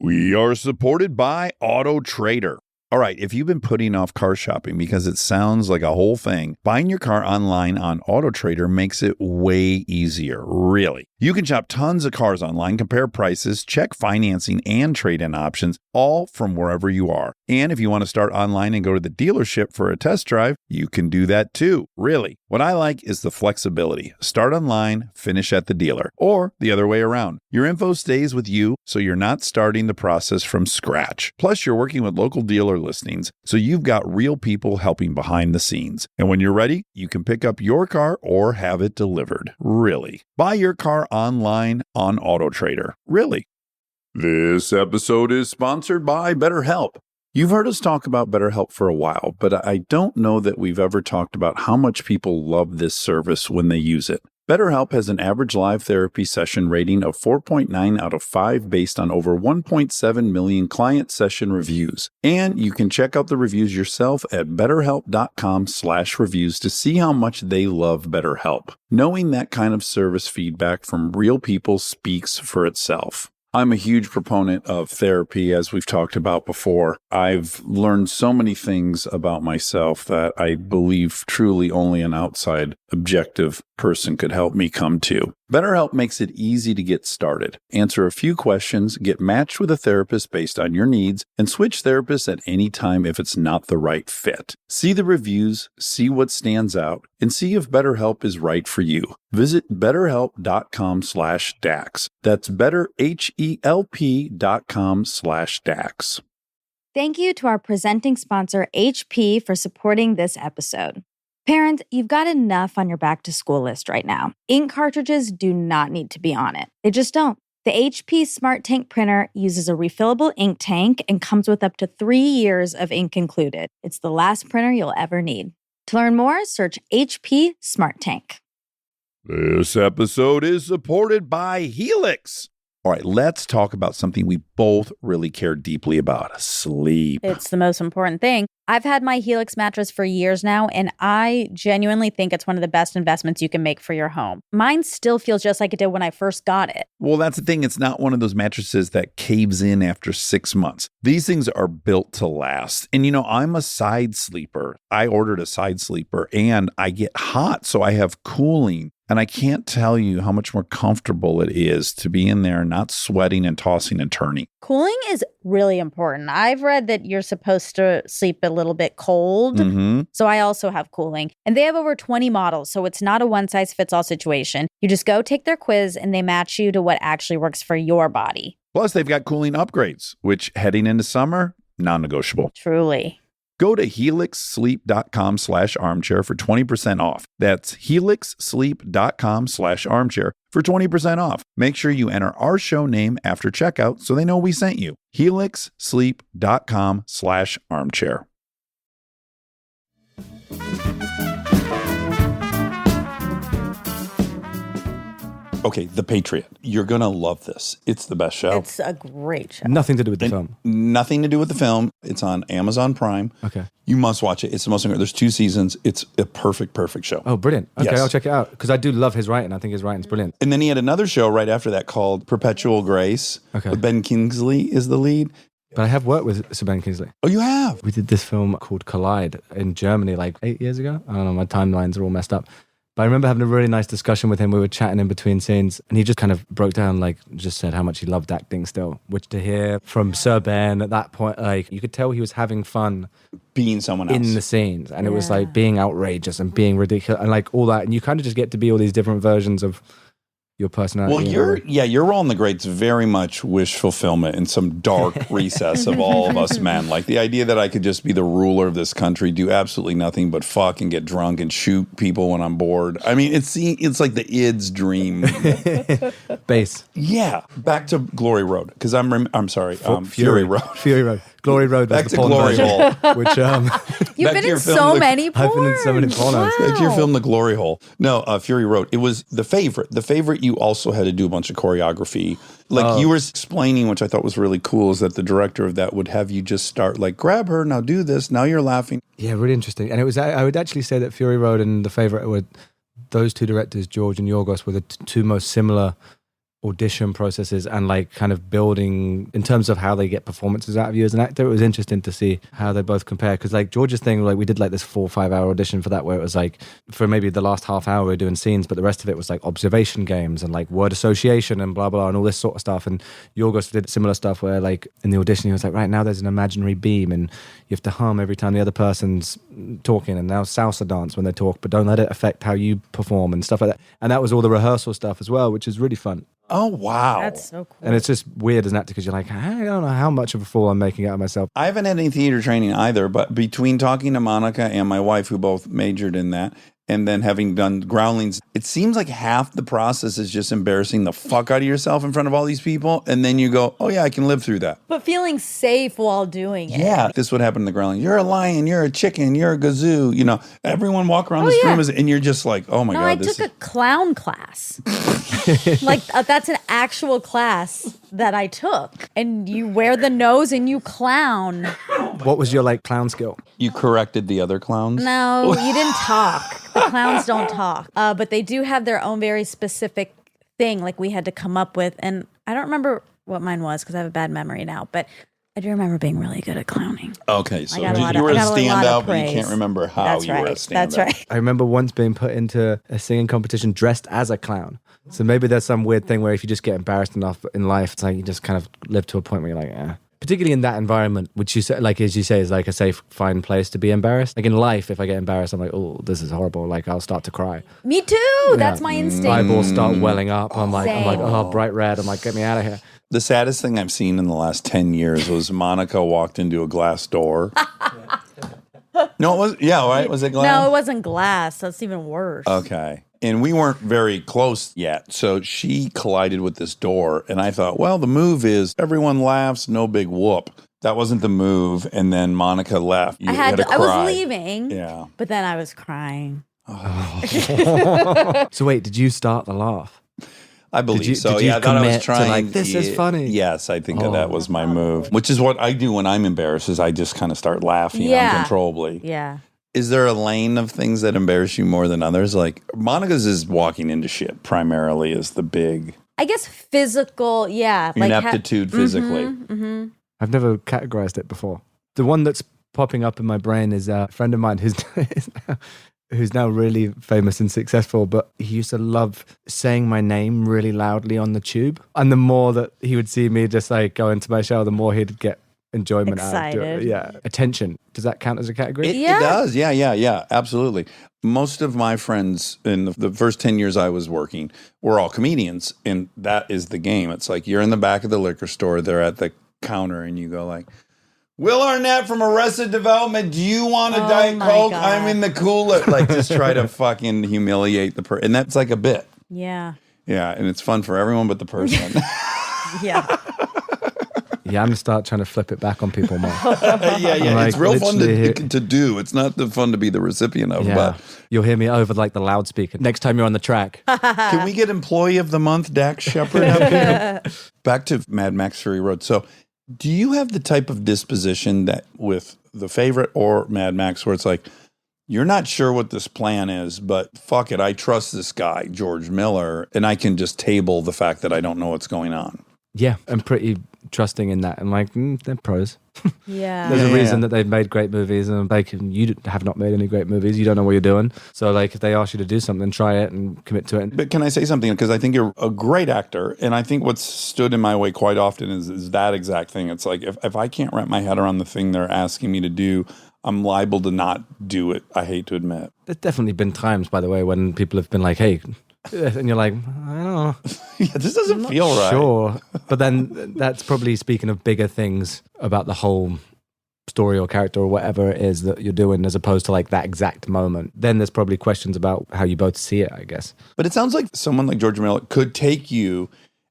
We are supported by Auto Trader. All right, if you've been putting off car shopping because it sounds like a whole thing, buying your car online on AutoTrader makes it way easier, really. You can shop tons of cars online, compare prices, check financing and trade-in options, all from wherever you are. And if you want to start online and go to the dealership for a test drive, you can do that too, really. What I like is the flexibility. Start online, finish at the dealer, or the other way around. Your info stays with you, so you're not starting the process from scratch. Plus, you're working with local dealer listings, so you've got real people helping behind the scenes. And when you're ready, you can pick up your car or have it delivered. Really. Buy your car online on AutoTrader. Really. This episode is sponsored by BetterHelp. You've heard us talk about BetterHelp for a while, but I don't know that we've ever talked about how much people love this service when they use it. BetterHelp has an average live therapy session rating of 4.9 out of 5 based on over 1.7 million client session reviews. And you can check out the reviews yourself at betterhelp.com/reviews to see how much they love BetterHelp. Knowing that kind of service feedback from real people speaks for itself. I'm a huge proponent of therapy, as we've talked about before. I've learned so many things about myself that I believe truly only an outside, objective person could help me come to. BetterHelp makes it easy to get started. Answer a few questions, get matched with a therapist based on your needs, and switch therapists at any time if it's not the right fit. See the reviews, see what stands out, and see if BetterHelp is right for you. Visit betterhelp.com/Dax. That's betterhelp.com/Dax. Thank you to our presenting sponsor, HP, for supporting this episode. Parents, you've got enough on your back to school list right now. Ink cartridges do not need to be on it. They just don't. The HP Smart Tank printer uses a refillable ink tank and comes with up to 3 years of ink included. It's the last printer you'll ever need. To learn more, search HP Smart Tank. This episode is supported by Helix. All right, let's talk about something we both really care deeply about: sleep. It's the most important thing. I've had my Helix mattress for years now, and I genuinely think it's one of the best investments you can make for your home. Mine still feels just like it did when I first got it. Well, that's the thing. It's not one of those mattresses that caves in after 6 months. These things are built to last. And, I'm a side sleeper. I ordered a side sleeper and I get hot, so I have cooling. And I can't tell you how much more comfortable it is to be in there, not sweating and tossing and turning. Cooling is really important. I've read that you're supposed to sleep a little bit cold. So I also have cooling. And they have over 20 models, so it's not a one-size-fits-all situation. You just go take their quiz and they match you to what actually works for your body. Plus, they've got cooling upgrades, which heading into summer, non-negotiable. Truly. Go to helixsleep.com/armchair for 20% off. That's helixsleep.com/armchair for 20% off. Make sure you enter our show name after checkout so they know we sent you. helixsleep.com/armchair. Okay, The Patriot. You're going to love this. It's the best show. It's a great show. Nothing to do with the film. Nothing to do with the film. It's on Amazon Prime. Okay. You must watch it. It's the most incredible. There's 2 seasons. It's a perfect show. Oh, brilliant. Okay, Yes. I'll check it out because I do love his writing. I think his writing's brilliant. And then he had another show right after that called Perpetual Grace. Okay. With Ben Kingsley is the lead. But I have worked with Sir Ben Kingsley. Oh, you have? We did this film called Collide in Germany like 8 years ago. I don't know, my timelines are all messed up. But I remember having a really nice discussion with him. We were chatting in between scenes and he just kind of broke down, just said how much he loved acting still. Which to hear from Sir Ben at that point, you could tell he was having fun Being someone else. in the scenes. And it was being outrageous and being ridiculous and all that. And you kind of just get to be all these different versions of your personality. Well, your role in The Great's very much wish fulfillment in some dark recess of all of us men. Like the idea that I could just be the ruler of this country, do absolutely nothing but fuck and get drunk and shoot people when I'm bored. I mean, it's like the id's dream. Bass. Yeah. Back to Glory Road, because I'm sorry, Fury Road. Fury Road. Glory Road. Back was to the porn Glory version, Hole. Which You've Back been to your in film, so Luke. many porn. I've been in so many pornos. Back to your film, The Glory Hole. No, Fury Road. It was The Favorite. The Favorite, you also had to do a bunch of choreography. You were explaining, which I thought was really cool, is that the director of that would have you just start grab her, now do this, now you're laughing. Yeah, really interesting. And I would actually say that Fury Road and The Favorite were those two directors, George and Yorgos, were the two most similar audition processes and like kind of building in terms of how they get performances out of you as an actor. It was interesting to see how they both compare, because like George's thing, like we did like this 4 or 5 hour audition for that, where it was like for maybe the last half hour we were doing scenes, but the rest of it was like observation games and like word association and blah blah and all this sort of stuff. And Yorgos did similar stuff where like in the audition he was like, right now there's an imaginary beam and you have to hum every time the other person's talking, and now salsa dance when they talk, but don't let it affect how you perform and stuff like that. And that was all the rehearsal stuff as well, which is really fun. Oh, wow. That's so cool. And it's just weird as an actor because you're like, I don't know how much of a fool I'm making out of myself. I haven't had any theater training either, but between talking to Monica and my wife, who both majored in that, and then having done Groundlings, it seems like half the process is just embarrassing the fuck out of yourself in front of all these people. And then you go, oh yeah, I can live through that. But feeling safe while doing it. Yeah, this would happen in the Groundlings. You're a lion, you're a chicken, you're a gazoo. You know, everyone walk around this room and you're just like, oh my God. I took a clown class. That's an actual class that I took. And you wear the nose and you clown. What was your like clown skill? You corrected the other clowns? No, you didn't talk. The clowns don't talk. But they do have their own very specific thing like we had to come up with. And I don't remember what mine was because I have a bad memory now. But I do remember being really good at clowning. Okay, so I got a lot you of- were I a got a lot of standout, but you praise. can't remember how That's you were a right. standout. That's right. I remember once being put into a singing competition dressed as a clown. So maybe there's some weird thing where if you just get embarrassed enough in life, it's like you just kind of live to a point where you're like, eh. Particularly in that environment, which you say, like as you say, is like a safe, fine place to be embarrassed. Like in life, if I get embarrassed, I'm like, oh, this is horrible. Like I'll start to cry. Me too. That's my instinct. Eyeballs start welling up. I'm like, Same. oh, bright red. I'm like, get me out of here. The saddest thing I've seen in the last 10 years was Monica walked into a glass door. No, it was, yeah, right? Was it glass? No, it wasn't glass. That's even worse. Okay. And we weren't very close yet. So she collided with this door. And I thought, well, the move is everyone laughs, no big whoop. That wasn't the move. And then Monica left. You had to I was cry. leaving. Yeah. But then I was crying. So wait, did you start the laugh? I believe you- so. did you Yeah, I thought I was commit to, trying. like, this is funny? Yes, I think that was my move. Which is what I do when I'm embarrassed, is I just kind of start laughing Yeah. uncontrollably. Yeah. Is there a lane of things that embarrass you more than others? Like Monica's is walking into shit primarily is the big I guess physical, yeah. Like ineptitude physically. I've never categorized it before. The one that's popping up in my brain is a friend of mine who's now really famous and successful, but he used to love saying my name really loudly on the tube. And the more that he would see me just like go into my show, the more he'd get enjoyment out of it. Excited. Yeah. Attention. Does that count as a category? It Yeah. does. Yeah, absolutely. Most of my friends in the first 10 years I was working were all comedians, and that is the game. It's like you're in the back of the liquor store, they're at the counter, and you go like, Will Arnett from Arrested Development, do you want a Diet my Coke? God. I'm in the cooler. Like just try to fucking humiliate the person. And that's like a bit. Yeah. Yeah, and it's fun for everyone but the person. Yeah. Yeah, I'm going to start trying to flip it back on people more. yeah. Like, It's real fun literally to do. It's not the fun to be the recipient of, Yeah. but You'll hear me over like the loudspeaker next time you're on the track. can we get Employee of the Month, Dax Shepard up here? Back to Mad Max Fury Road. So do you have the type of disposition that with The Favorite or Mad Max where it's like, you're not sure what this plan is, but fuck it, I trust this guy, George Miller, and I can just table the fact that I don't know what's going on? Yeah, I'm pretty trusting in that. I'm like, they're pros. Yeah. There's a Yeah. reason that they've made great movies, and like you have not made any great movies. You don't know what you're doing. So like, if they ask you to do something, try it and commit to it. But can I say something? Because I think you're a great actor. And I think what's stood in my way quite often is that exact thing. It's like, if I can't wrap my head around the thing they're asking me to do, I'm liable to not do it. I hate to admit. There's definitely been times, by the way, when people have been like, "Hey," and you're like, "I don't know, Yeah, this doesn't feel right. sure." But then that's probably speaking of bigger things about the whole story or character or whatever it is that you're doing, as opposed to like that exact moment. Then there's probably questions about how you both see it, I guess. But it sounds like someone like George Miller could take you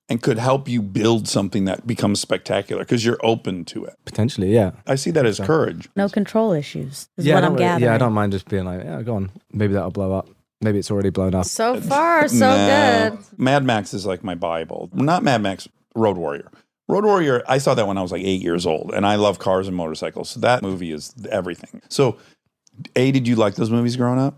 and could help you build something that becomes spectacular because you're open to it. Potentially, yeah. I see that as courage. No control issues is Yeah, what I I'm don't really- gathering. yeah, I don't mind just being like, yeah, go on. Maybe that'll blow up. Maybe it's already blown up. So far, so No. good. Mad Max is like my Bible. Not Mad Max, Road Warrior. Road Warrior, I saw that when I was like 8 years old, and I love cars and motorcycles. So that movie is everything. So, did you like those movies growing up?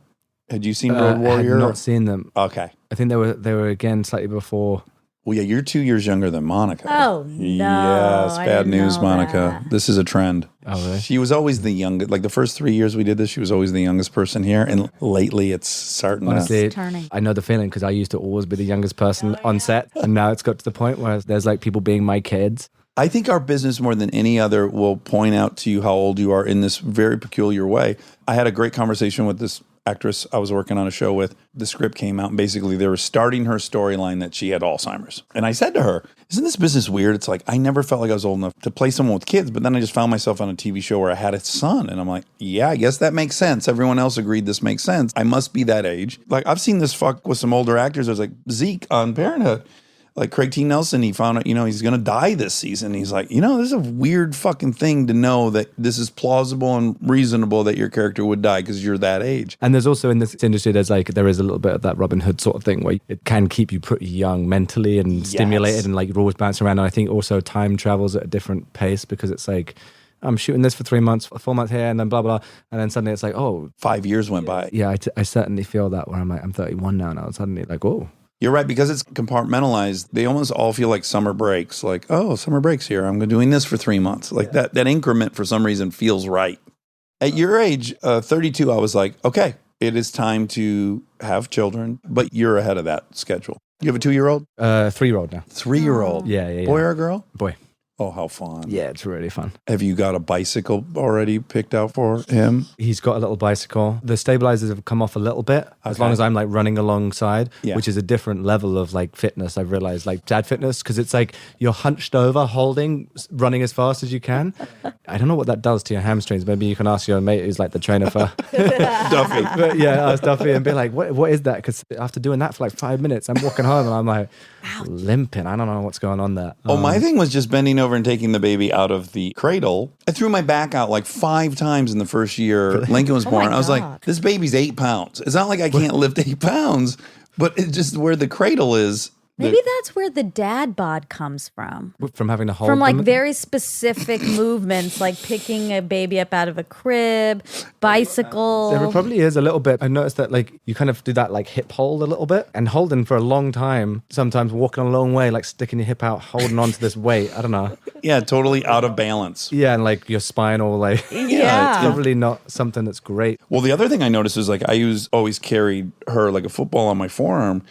Had you seen Road I Warrior? had not seen them. Okay. I think they were again slightly before Well, yeah, you're 2 years younger than Monica. Oh, no. Yes, I bad didn't news, know Monica. that. This is a trend. Oh, really? She was always the youngest. Like the first 3 years we did this, she was always the youngest person here. And lately it's starting Honestly, turning. I know the feeling because I used to always be the youngest person on set. And now it's got to the point where there's like people being my kids. I think our business more than any other will point out to you how old you are in this very peculiar way. I had a great conversation with this actress I was working on a show with. The script came out and basically they were starting her storyline that she had Alzheimer's. And I said to her, isn't this business weird? It's like, I never felt like I was old enough to play someone with kids, but then I just found myself on a TV show where I had a son. And I'm like, yeah, I guess that makes sense. Everyone else agreed this makes sense. I must be that age. Like I've seen this fuck with some older actors. I was like Zeke on Parenthood. Like Craig T. Nelson, he found out, he's going to die this season. He's like, this is a weird fucking thing to know that this is plausible and reasonable that your character would die because you're that age. And there's also in this industry, there is a little bit of that Robin Hood sort of thing where it can keep you pretty young mentally and stimulated and like you're always bouncing around. And I think also time travels at a different pace because it's like, I'm shooting this for 3 months, 4 months here, and then blah, blah, blah. And then suddenly it's like, 5 years went by. Yeah, I certainly feel that where I'm like, I'm 31 now, and I was suddenly like, oh. You're right, because it's compartmentalized. They almost all feel like summer breaks. Like, summer breaks here. I'm doing this for 3 months. Like that increment for some reason feels right. At your age, 32, I was like, okay, it is time to have children, but you're ahead of that schedule. You have a 2-year-old? 3-year-old now. 3-year-old? Yeah. Boy or a girl? Boy. Oh, how fun. Yeah, it's really fun. Have you got a bicycle already picked out for him? He's got a little bicycle. The stabilizers have come off a little bit as long as I'm like running alongside, which is a different level of like fitness. I've realized like dad fitness because it's like you're hunched over, holding, running as fast as you can. I don't know what that does to your hamstrings. Maybe you can ask your mate who's like the trainer for Duffy. But yeah, ask Duffy and be like, what is that? Because after doing that for like 5 minutes, I'm walking home and I'm like limping. I don't know what's going on there. My thing was just bending over and taking the baby out of the cradle. I threw my back out like 5 times in the first year Lincoln was born. I was like, this baby's 8 pounds. It's not like I can't lift 8 pounds, but it's just where the cradle is. Maybe that's where the dad bod comes from. From having to hold From like them. very specific movements, like picking a baby up out of a crib, bicycle. There probably is a little bit. I noticed that like you kind of do that like hip hold a little bit and holding for a long time, sometimes walking a long way, like sticking your hip out, holding on to this weight. I don't know. Yeah, totally out of balance. Yeah, and like your spinal, like Yeah. it's probably not something that's great. Well, the other thing I noticed is like I always carried her like a football on my forearm.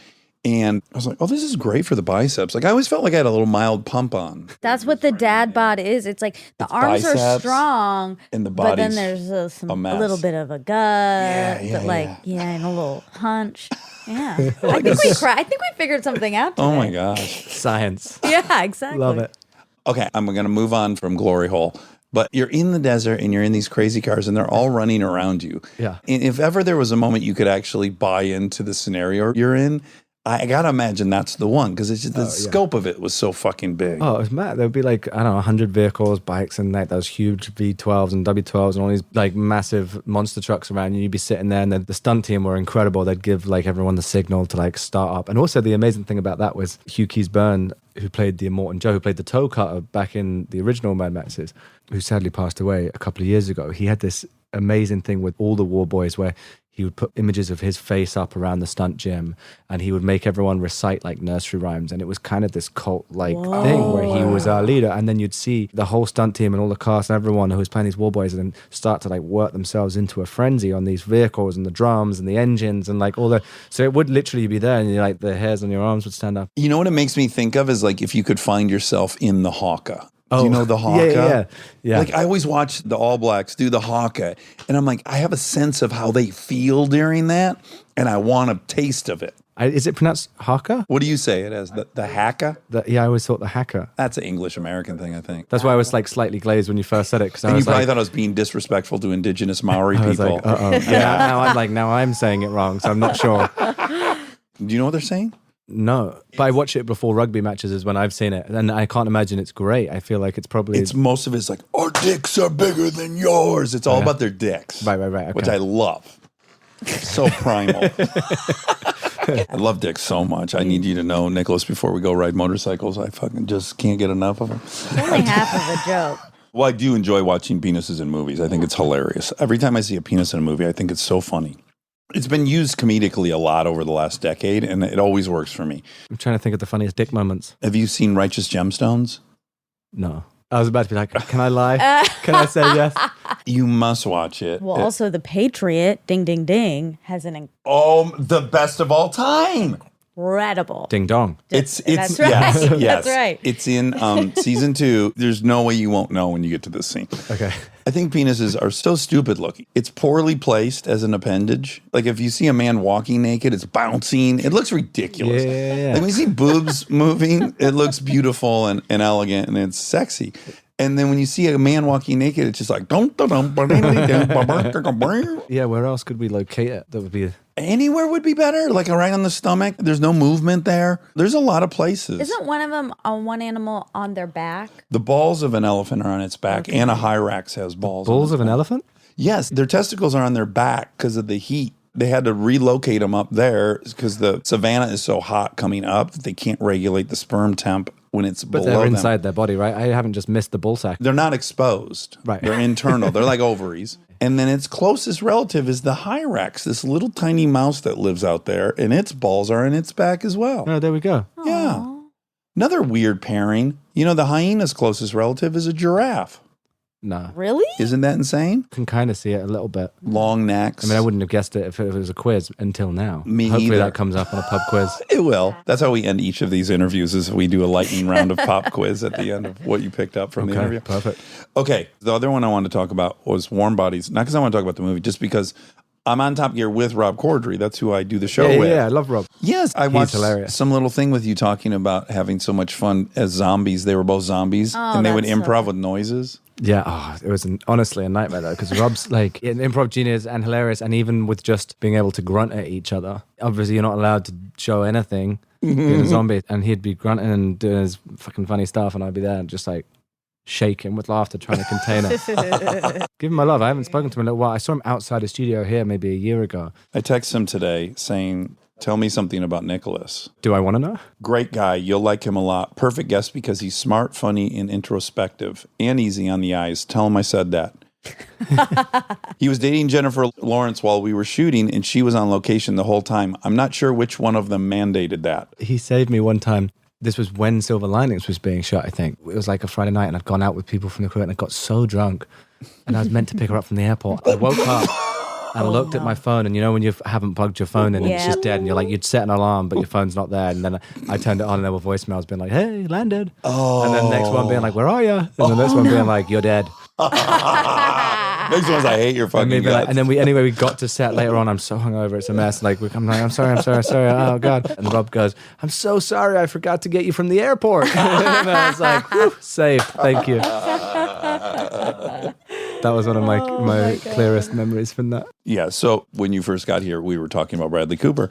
And I was like, this is great for the biceps. Like I always felt like I had a little mild pump on. That's what the dad bod is. It's like the arms are biceps strong, and the but then body's there's a mess. little bit of a gut, and a little hunch. Yeah, I think we figured something out today. Oh my gosh. Science. Yeah, exactly. Love it. Okay, I'm going to move on from glory hole. But you're in the desert and you're in these crazy cars and they're all running around you. Yeah. And if ever there was a moment you could actually buy into the scenario you're in, I got to imagine that's the one because it's just the scope of it was so fucking big. Oh, it was mad. There would be like, I don't know, 100 vehicles, bikes, and like those huge V12s and W12s and all these like massive monster trucks around you. You'd be sitting there and the stunt team were incredible. They'd give like everyone the signal to like start up. And also the amazing thing about that was Hugh Keys-Byrne, who played the Immortan Joe, who played the toe cutter back in the original Mad Maxes, who sadly passed away a couple of years ago. He had this amazing thing with all the war boys where he would put images of his face up around the stunt gym and he would make everyone recite like nursery rhymes. And it was kind of this cult-like thing where he was our leader. And then you'd see the whole stunt team and all the cast and everyone who was playing these war boys and then start to like work themselves into a frenzy on these vehicles and the drums and the engines and like all the... So it would literally be there and you're like the hairs on your arms would stand up. You know what it makes me think of is like if you could find yourself in the Haka. Do you know the Haka? Yeah. Like I always watch the All Blacks do the Haka, and I'm like, I have a sense of how they feel during that, and I want a taste of it. Is it pronounced haka? What do you say it as? The Haka? Yeah, I always thought the hacker. That's an English American thing, I think. That's why I was like slightly glazed when you first said it. And you probably thought I was being disrespectful to indigenous Maori I was people. like, uh-oh. Yeah, now I'm saying it wrong, so I'm not sure. Do you know what they're saying? No, but I watch it before rugby matches is when I've seen it, and I can't imagine it's great. I feel like it's probably... It's most of it's like, our dicks are bigger than yours. It's all about their dicks. Right. Okay. Which I love. So primal. I love dicks so much. I need you to know, Nicholas, before we go ride motorcycles, I fucking just can't get enough of them. It's only half of a joke. Well, I do enjoy watching penises in movies. I think it's hilarious. Every time I see a penis in a movie, I think it's so funny. It's been used comedically a lot over the last decade, and it always works for me. I'm trying to think of the funniest dick moments. Have you seen Righteous Gemstones? No. I was about to be like, can I lie? Can I say yes? You must watch it. Well, also The Patriot, ding, ding, ding, has an The best of all time. incredible. Ding dong. It's That's right. yes, yes. That's right. It's in season 2. There's no way you won't know when you get to this scene. Okay. I think penises are so stupid looking. It's poorly placed as an appendage. Like if you see a man walking naked, it's bouncing. It looks ridiculous. Yeah. Like when you see boobs moving, it looks beautiful and elegant and it's sexy. And then when you see a man walking naked, it's just like Yeah, where else could we locate it? That would be... Anywhere would be better. Like right on the stomach. There's no movement there. There's a lot of places. Isn't one of them on one animal on their back? The balls of an elephant are on its back, and a hyrax has balls. Balls of an elephant? Yes, their testicles are on their back because of the heat. They had to relocate them up there because the savanna is so hot coming up that they can't regulate the sperm temp when it's But below they're them. inside their body, right? I haven't just missed the ball sack. They're not exposed. Right. They're internal. They're like ovaries. And then its closest relative is the hyrax, this little tiny mouse that lives out there, and its balls are in its back as well. Oh, there we go. Yeah. Another weird pairing. You know, the hyena's closest relative is a giraffe. No. Really? Isn't that insane? Can kind of see it a little bit. Long necks. I mean, I wouldn't have guessed it if it was a quiz until now. Me Hopefully either. that comes up on a pub quiz. It will. That's how we end each of these interviews is we do a lightning round of pop quiz at the end of what you picked up from the interview. Perfect. Okay. The other one I wanted to talk about was Warm Bodies. Not because I want to talk about the movie, just because I'm on Top Gear with Rob Corddry. That's who I do the show with. Yeah, I love Rob. Yes, I watched hilarious. some little thing with you talking about having so much fun as zombies. They were both zombies, and they would that's so improv with noises. Yeah, it was honestly a nightmare though, because Rob's like an improv genius and hilarious, and even with just being able to grunt at each other. Obviously, you're not allowed to show anything being a zombie, and he'd be grunting and doing his fucking funny stuff, and I'd be there and just like shaking with laughter, trying to contain it. Give him my love. I haven't spoken to him in a little while. I saw him outside a studio here maybe a year ago. I texted him today saying, "Tell me something about Nicholas. Do I want to know? Great guy. You'll like him a lot. Perfect guest because he's smart, funny, and introspective, and easy on the eyes. Tell him I said that." He was dating Jennifer Lawrence while we were shooting, and she was on location the whole time. I'm not sure which one of them mandated that. He saved me one time. This was when Silver Linings was being shot, I think. It was like a Friday night, and I'd gone out with people from the crew, and I got so drunk, and I was meant to pick her up from the airport. I woke up and looked at my phone, and you know when you haven't plugged your phone in and it's Yeah. just dead, and you're like, you'd set an alarm, but your phone's not there, and then I turned it on, and there were voicemails being like, "Hey, landed." And then the next one being like, "Where are you?" And the next one being like, "You're dead." Next one's I hate your And, fucking maybe like, guts. and then we got to set later on. I'm so hungover, it's a mess. Like I'm like, I'm sorry. Oh God. And Rob goes, "I'm so sorry. I forgot to get you from the airport." And I was like, "Whew, safe. Thank you." That was one of my clearest memories from that. Yeah, so when you first got here, we were talking about Bradley Cooper,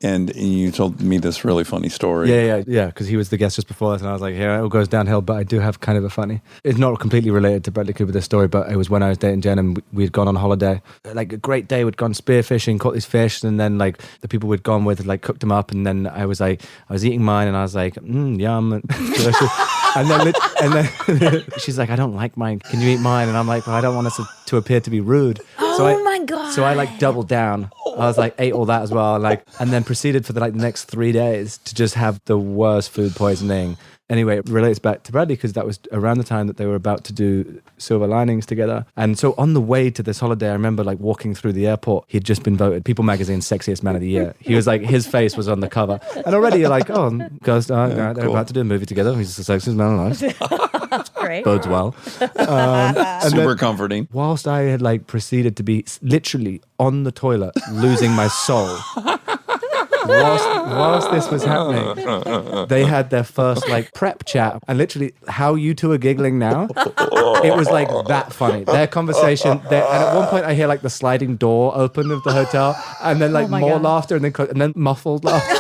and you told me this really funny story. Yeah, because he was the guest just before us, and I was like, here, it all goes downhill, but I do have kind of a funny. It's not completely related to Bradley Cooper, this story, but it was when I was dating Jen, and we'd gone on holiday. Like a great day, we'd gone spearfishing, caught these fish, and then like the people we'd gone with like cooked them up, and then I was eating mine, and I was like, yum, delicious. And then she's like, "I don't like mine. Can you eat mine?" And I'm like, "Well, I don't want us to appear to be rude." Oh my God. So I like doubled down. I was like, ate all that as well, and then proceeded for the next 3 days to just have the worst food poisoning. Anyway, it relates back to Bradley because that was around the time that they were about to do Silver Linings together. And so on the way to this holiday, I remember like walking through the airport. He'd just been voted People Magazine's Sexiest Man of the Year. He was like, his face was on the cover. And already you're like, oh, girls, they're cool. about to do a movie together. He's the sexiest man alive. That's great. Bodes well. Super comforting. Whilst I had like proceeded to be literally on the toilet, losing my soul. Whilst this was happening, they had their first like prep chat, and literally how you two are giggling now, it was like that funny. Their conversation, and at one point I hear like the sliding door open of the hotel, and then like my more God. laughter, and then muffled laughter.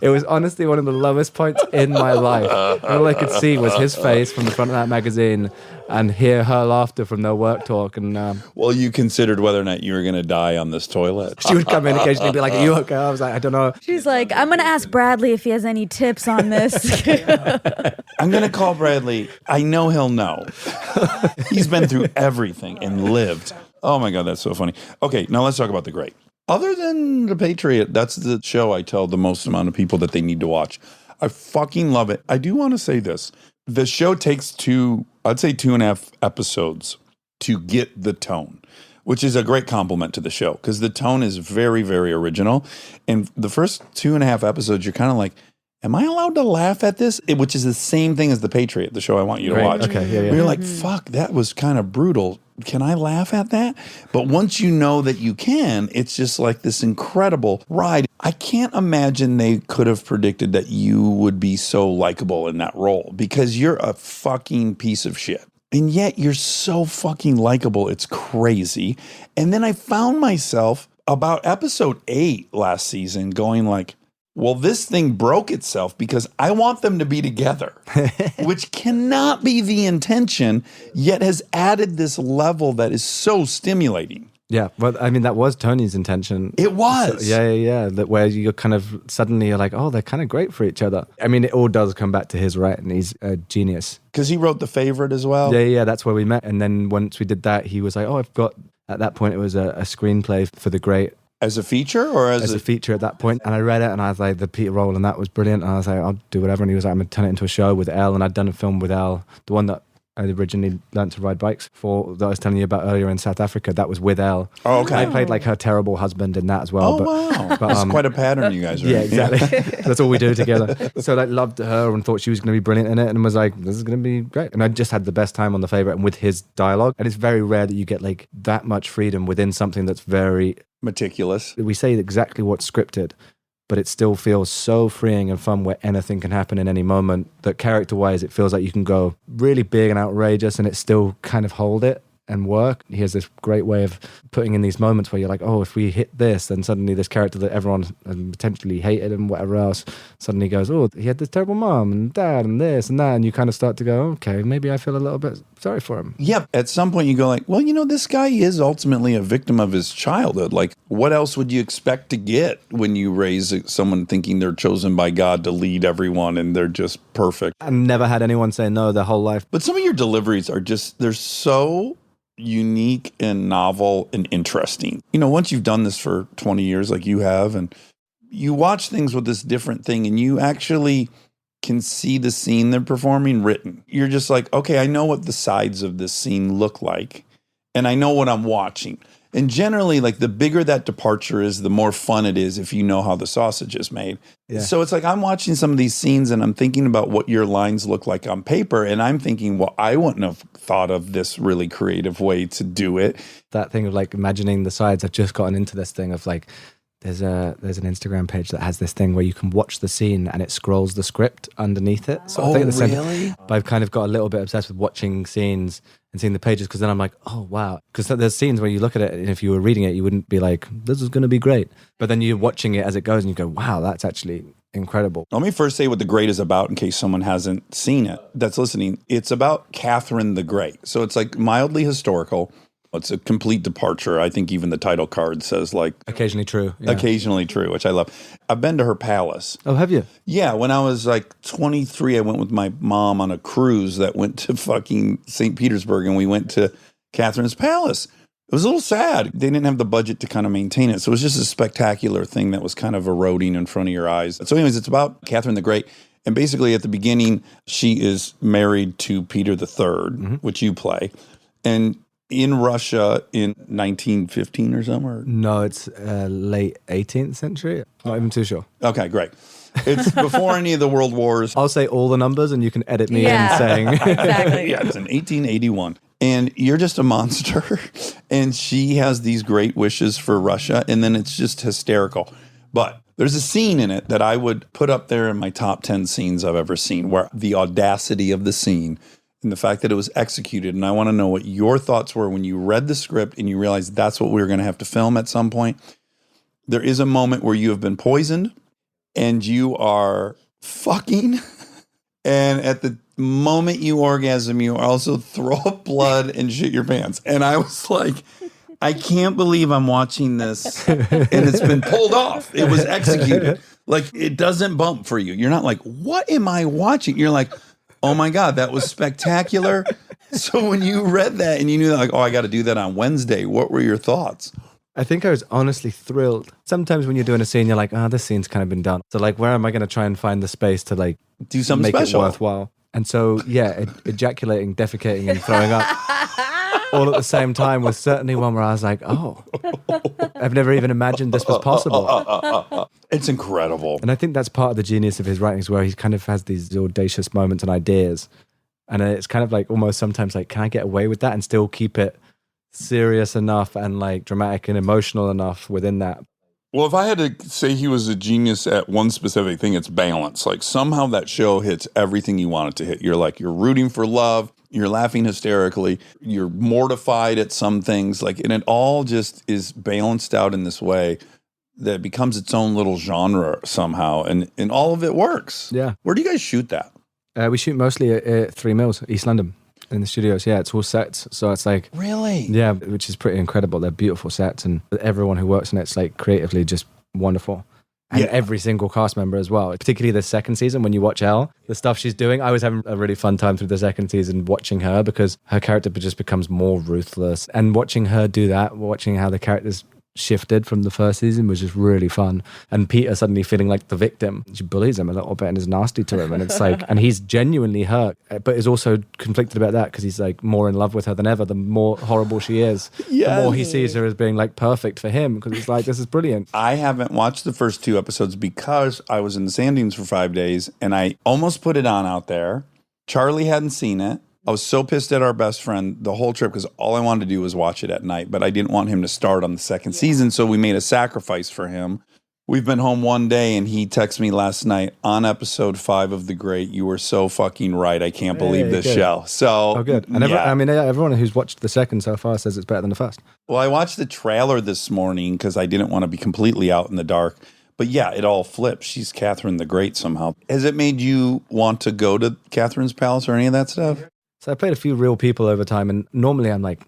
It was honestly one of the lowest points in my life. All I could see was his face from the front of that magazine, and hear her laughter from their work talk, and Well, you considered whether or not you were going to die on this toilet. she would come in occasionally and be like, "Are you okay?" I was like, "I don't know." She's like, "I'm going to ask Bradley if he has any tips on this." I'm going to call Bradley. I know he'll know. He's been through everything and lived. Oh my God, that's so funny. Okay, now let's talk about The Great. Other than The Patriot, that's the show I tell the most amount of people that they need to watch. I fucking love it. I do want to say this. The show takes 2.5 episodes to get the tone, which is a great compliment to the show because the tone is very, very original. And the first 2.5 episodes, you're kind of like, am I allowed to laugh at this? Which is the same thing as The Patriot, the show I want you to watch. Okay, yeah. You're like, fuck, that was kind of brutal. Can I laugh at that? But once you know that you can, it's just like this incredible ride. I can't imagine they could have predicted that you would be so likable in that role because you're a fucking piece of shit. And yet you're so fucking likable. It's crazy. And then I found myself about episode 8 last season going like, well, this thing broke itself because I want them to be together, which cannot be the intention, yet has added this level that is so stimulating. Yeah, well, I mean, that was Tony's intention. It was. So, yeah. That where you're kind of suddenly you're like, oh, they're kind of great for each other. I mean, it all does come back to his right, and he's a genius. Because he wrote The Favorite as well. Yeah, that's where we met. And then once we did that, he was like, oh, I've got, at that point, it was a screenplay for The Great. As a feature or as a feature at that point. And I read it and I was like, the Peter role and that was brilliant. And I was like, I'll do whatever. And he was like, I'm going to turn it into a show with Elle. And I'd done a film with Elle, the one that I originally learned to ride bikes for, that I was telling you about earlier in South Africa. That was with Elle. Oh, okay. I played like her terrible husband in that as well. Oh, wow. That's quite a pattern you guys are Yeah, in. exactly. That's all we do together. So I loved her and thought she was going to be brilliant in it and was like, this is going to be great. And I just had the best time on The Favorite and with his dialogue. And it's very rare that you get like that much freedom within something that's very meticulous. We say exactly what's scripted, but it still feels so freeing and fun where anything can happen in any moment that character-wise, it feels like you can go really big and outrageous and it still kind of hold it and work. He has this great way of putting in these moments where you're like, oh, if we hit this, then suddenly this character that everyone potentially hated and whatever else suddenly goes, oh, he had this terrible mom and dad and this and that. And you kind of start to go, okay, maybe I feel a little bit sorry for him. Yep. At some point you go like, well, you know, this guy is ultimately a victim of his childhood. Like, what else would you expect to get when you raise someone thinking they're chosen by God to lead everyone and they're just perfect? I've never had anyone say no their whole life. But some of your deliveries are just, they're so unique and novel and interesting. You know, once you've done this for 20 years like you have, and you watch things with this different thing and you actually can see the scene they're performing written. You're just like, okay, I know what the sides of this scene look like and I know what I'm watching. And generally, like, the bigger that departure is, the more fun it is if you know how the sausage is made. Yeah. So it's like I'm watching some of these scenes and I'm thinking about what your lines look like on paper. And I'm thinking, well, I wouldn't have thought of this really creative way to do it. That thing of like imagining the sides. I've just gotten into this thing of like, there's an Instagram page that has this thing where you can watch the scene and it scrolls the script underneath it. So really? But I've kind of got a little bit obsessed with watching scenes and seeing the pages because then I'm like, oh, wow. Because there's scenes where you look at it and if you were reading it, you wouldn't be like, this is going to be great. But then you're watching it as it goes and you go, wow, that's actually incredible. Let me first say what The Great is about in case someone hasn't seen it that's listening. It's about Catherine the Great. So it's like mildly historical. It's a complete departure. I think even the title card says like... Occasionally true. Yeah. Occasionally true, which I love. I've been to her palace. Oh, have you? Yeah. When I was like 23, I went with my mom on a cruise that went to fucking St. Petersburg and we went to Catherine's palace. It was a little sad. They didn't have the budget to kind of maintain it. So it was just a spectacular thing that was kind of eroding in front of your eyes. So anyways, it's about Catherine the Great. And basically at the beginning, she is married to Peter III, which you play. And in Russia in 1915 or somewhere? No, it's late 18th century. Not even too sure. Okay, great. It's before any of the world wars. I'll say all the numbers and you can edit me in saying. Exactly. Yeah, it's in 1881. And you're just a monster. And she has these great wishes for Russia. And then it's just hysterical. But there's a scene in it that I would put up there in my top 10 scenes I've ever seen, where the audacity of the scene and the fact that it was executed. And I want to know what your thoughts were when you read the script and you realized that's what we were going to have to film at some point. There is a moment where you have been poisoned and you are fucking. And at the moment you orgasm, you also throw up blood and shit your pants. And I was like, I can't believe I'm watching this. And it's been pulled off. It was executed. Like, it doesn't bump for you. You're not like, what am I watching? You're like, oh my God, that was spectacular. So when you read that and you knew that, like, oh, I got to do that on Wednesday, what were your thoughts? I think I was honestly thrilled. Sometimes when you're doing a scene, you're like, oh, this scene's kind of been done. So like, where am I going to try and find the space to like Do something make special. it worthwhile? And so, yeah, ejaculating, defecating, and throwing up all at the same time was certainly one where I was like, oh, I've never even imagined this was possible. It's incredible. And I think that's part of the genius of his writings, where he kind of has these audacious moments and ideas. And it's kind of like almost sometimes like, can I get away with that and still keep it serious enough and like dramatic and emotional enough within that? Well, if I had to say he was a genius at one specific thing, it's balance. Like somehow that show hits everything you want it to hit. You're rooting for love, you're laughing hysterically, you're mortified at some things, like, and it all just is balanced out in this way that becomes its own little genre somehow, and all of it works. Yeah. Where do you guys shoot that? We shoot mostly at 3 Mills, East London, in the studios. Yeah, it's all sets. So it's like, Really? yeah, which is pretty incredible. They're beautiful sets, and everyone who works in it's like creatively just wonderful. And Yeah. every single cast member as well, particularly the second season when you watch Elle, the stuff she's doing. I was having a really fun time through the second season watching her, because her character just becomes more ruthless. And watching her do that, watching how the characters shifted from the first season was just really fun. And Peter suddenly feeling like the victim. She bullies him a little bit and is nasty to him. And it's like, and he's genuinely hurt, but is also conflicted about that because he's like more in love with her than ever. The more horrible she is, the more he sees her as being like perfect for him, because he's like, this is brilliant. I haven't watched the first 2 episodes because I was in the sand dunes for 5 days and I almost put it on out there. Charlie hadn't seen it. I was so pissed at our best friend the whole trip because all I wanted to do was watch it at night, but I didn't want him to start on the second season, so we made a sacrifice for him. We've been home one day and he texted me last night on episode 5 of The Great. You were so fucking right. I can't believe this good. show. So, Oh, good. And yeah. everyone who's watched the second so far says it's better than the first. Well, I watched the trailer this morning because I didn't want to be completely out in the dark. But yeah, it all flips. She's Catherine the Great somehow. Has it made you want to go to Catherine's palace or any of that stuff? So I played a few real people over time, and normally I'm like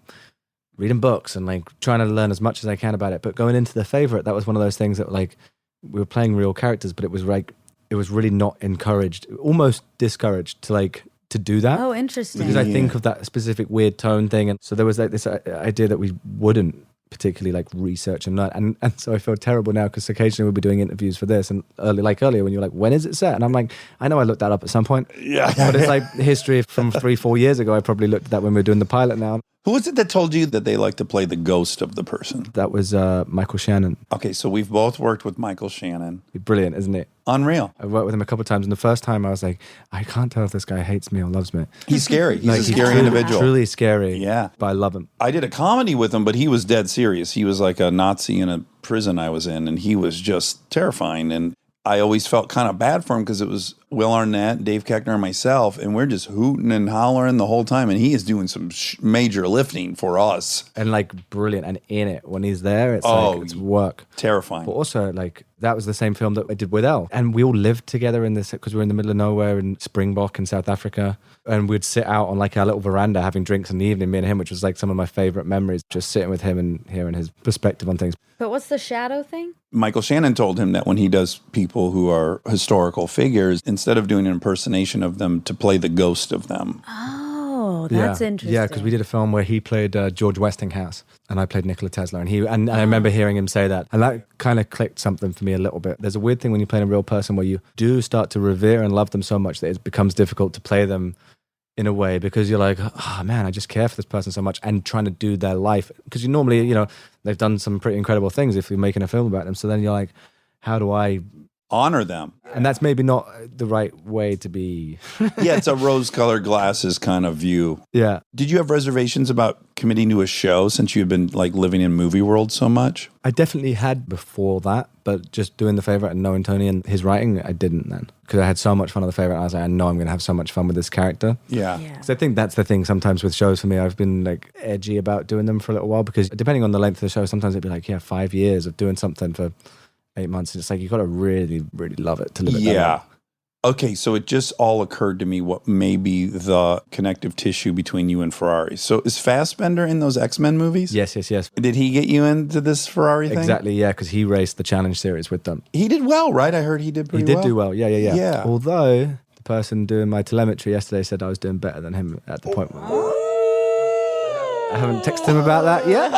reading books and like trying to learn as much as I can about it. But going into The Favorite, that was one of those things that like we were playing real characters, but it was like it was really not encouraged, almost discouraged to do that. Oh, interesting. Because I think of that specific weird tone thing, and so there was like this idea that we wouldn't particularly like research and learn, and so I feel terrible now because occasionally we'll be doing interviews for this, and earlier when you're like, when is it set? And I'm like, I know I looked that up at some point, Yeah. but it's like history from 3-4 years ago. I probably looked at that when we were doing the pilot now. Who was it that told you that they like to play the ghost of the person? That was Michael Shannon. Okay, so we've both worked with Michael Shannon. Brilliant, isn't it? Unreal. I worked with him a couple of times, and the first time I was like, I can't tell if this guy hates me or loves me. He's scary. He's Like, a scary truly, individual. truly scary. Yeah. But I love him. I did a comedy with him, but he was dead serious. He was like a Nazi in a prison I was in, and he was just terrifying. And I always felt kind of bad for him because it was Will Arnett, Dave Koechner, and myself, and we're just hooting and hollering the whole time. And he is doing some major lifting for us. And like brilliant, and in it when he's there, it's Oh, like it's work. Terrifying. But also, like, that was the same film that I did with Elle. And we all lived together in this, because we were in the middle of nowhere in Springbok in South Africa. And we'd sit out on like our little veranda having drinks in the evening, me and him, which was like some of my favorite memories, just sitting with him and hearing his perspective on things. But what's the shadow thing? Michael Shannon told him that when he does people who are historical figures, instead of doing an impersonation of them, to play the ghost of them. Oh, that's interesting. Yeah, because we did a film where he played George Westinghouse and I played Nikola Tesla. And I remember hearing him say that. And that kind of clicked something for me a little bit. There's a weird thing when you play a real person where you do start to revere and love them so much that it becomes difficult to play them in a way, because you're like, oh man, I just care for this person so much, and trying to do their life. Because you normally, they've done some pretty incredible things if you're making a film about them. So then you're like, how do I Honor them. And that's maybe not the right way to be. Yeah, it's a rose-colored glasses kind of view. Yeah. Did you have reservations about committing to a show since you've been like living in movie world so much? I definitely had before that, but just doing The Favourite and knowing Tony and his writing, I didn't then. Because I had so much fun on The Favourite, I was like, I know I'm going to have so much fun with this character. Yeah. Because I think that's the thing sometimes with shows for me. I've been like edgy about doing them for a little while, because depending on the length of the show, sometimes it'd be like, 5 years of doing something for 8 months. It's like, you got to really, really love it to live it that Yeah. way. Okay, so it just all occurred to me what may be the connective tissue between you and Ferrari. So is Fassbender in those X-Men movies? Yes. Did he get you into this Ferrari thing? Exactly, yeah, because he raced the Challenge Series with them. He did well, right? I heard he did pretty He well. did do well, yeah. Yeah. Although the person doing my telemetry yesterday said I was doing better than him at the point where... I haven't texted him about that yet.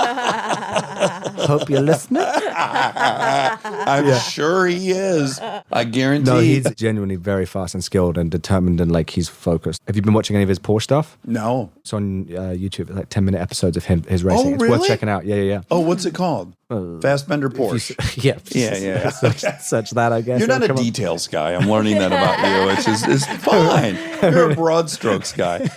Hope you're listening. I'm sure he is. I guarantee. No, he's genuinely very fast and skilled and determined and like he's focused. Have you been watching any of his Porsche stuff? No. It's on YouTube. It's like 10-minute episodes of his racing. It's really? worth checking out. Yeah. Oh, what's it called? Fastbender Porsche. Yeah. Such that, I guess. You're not a details guy. I'm learning that about you, which is fine. You're a broad strokes guy.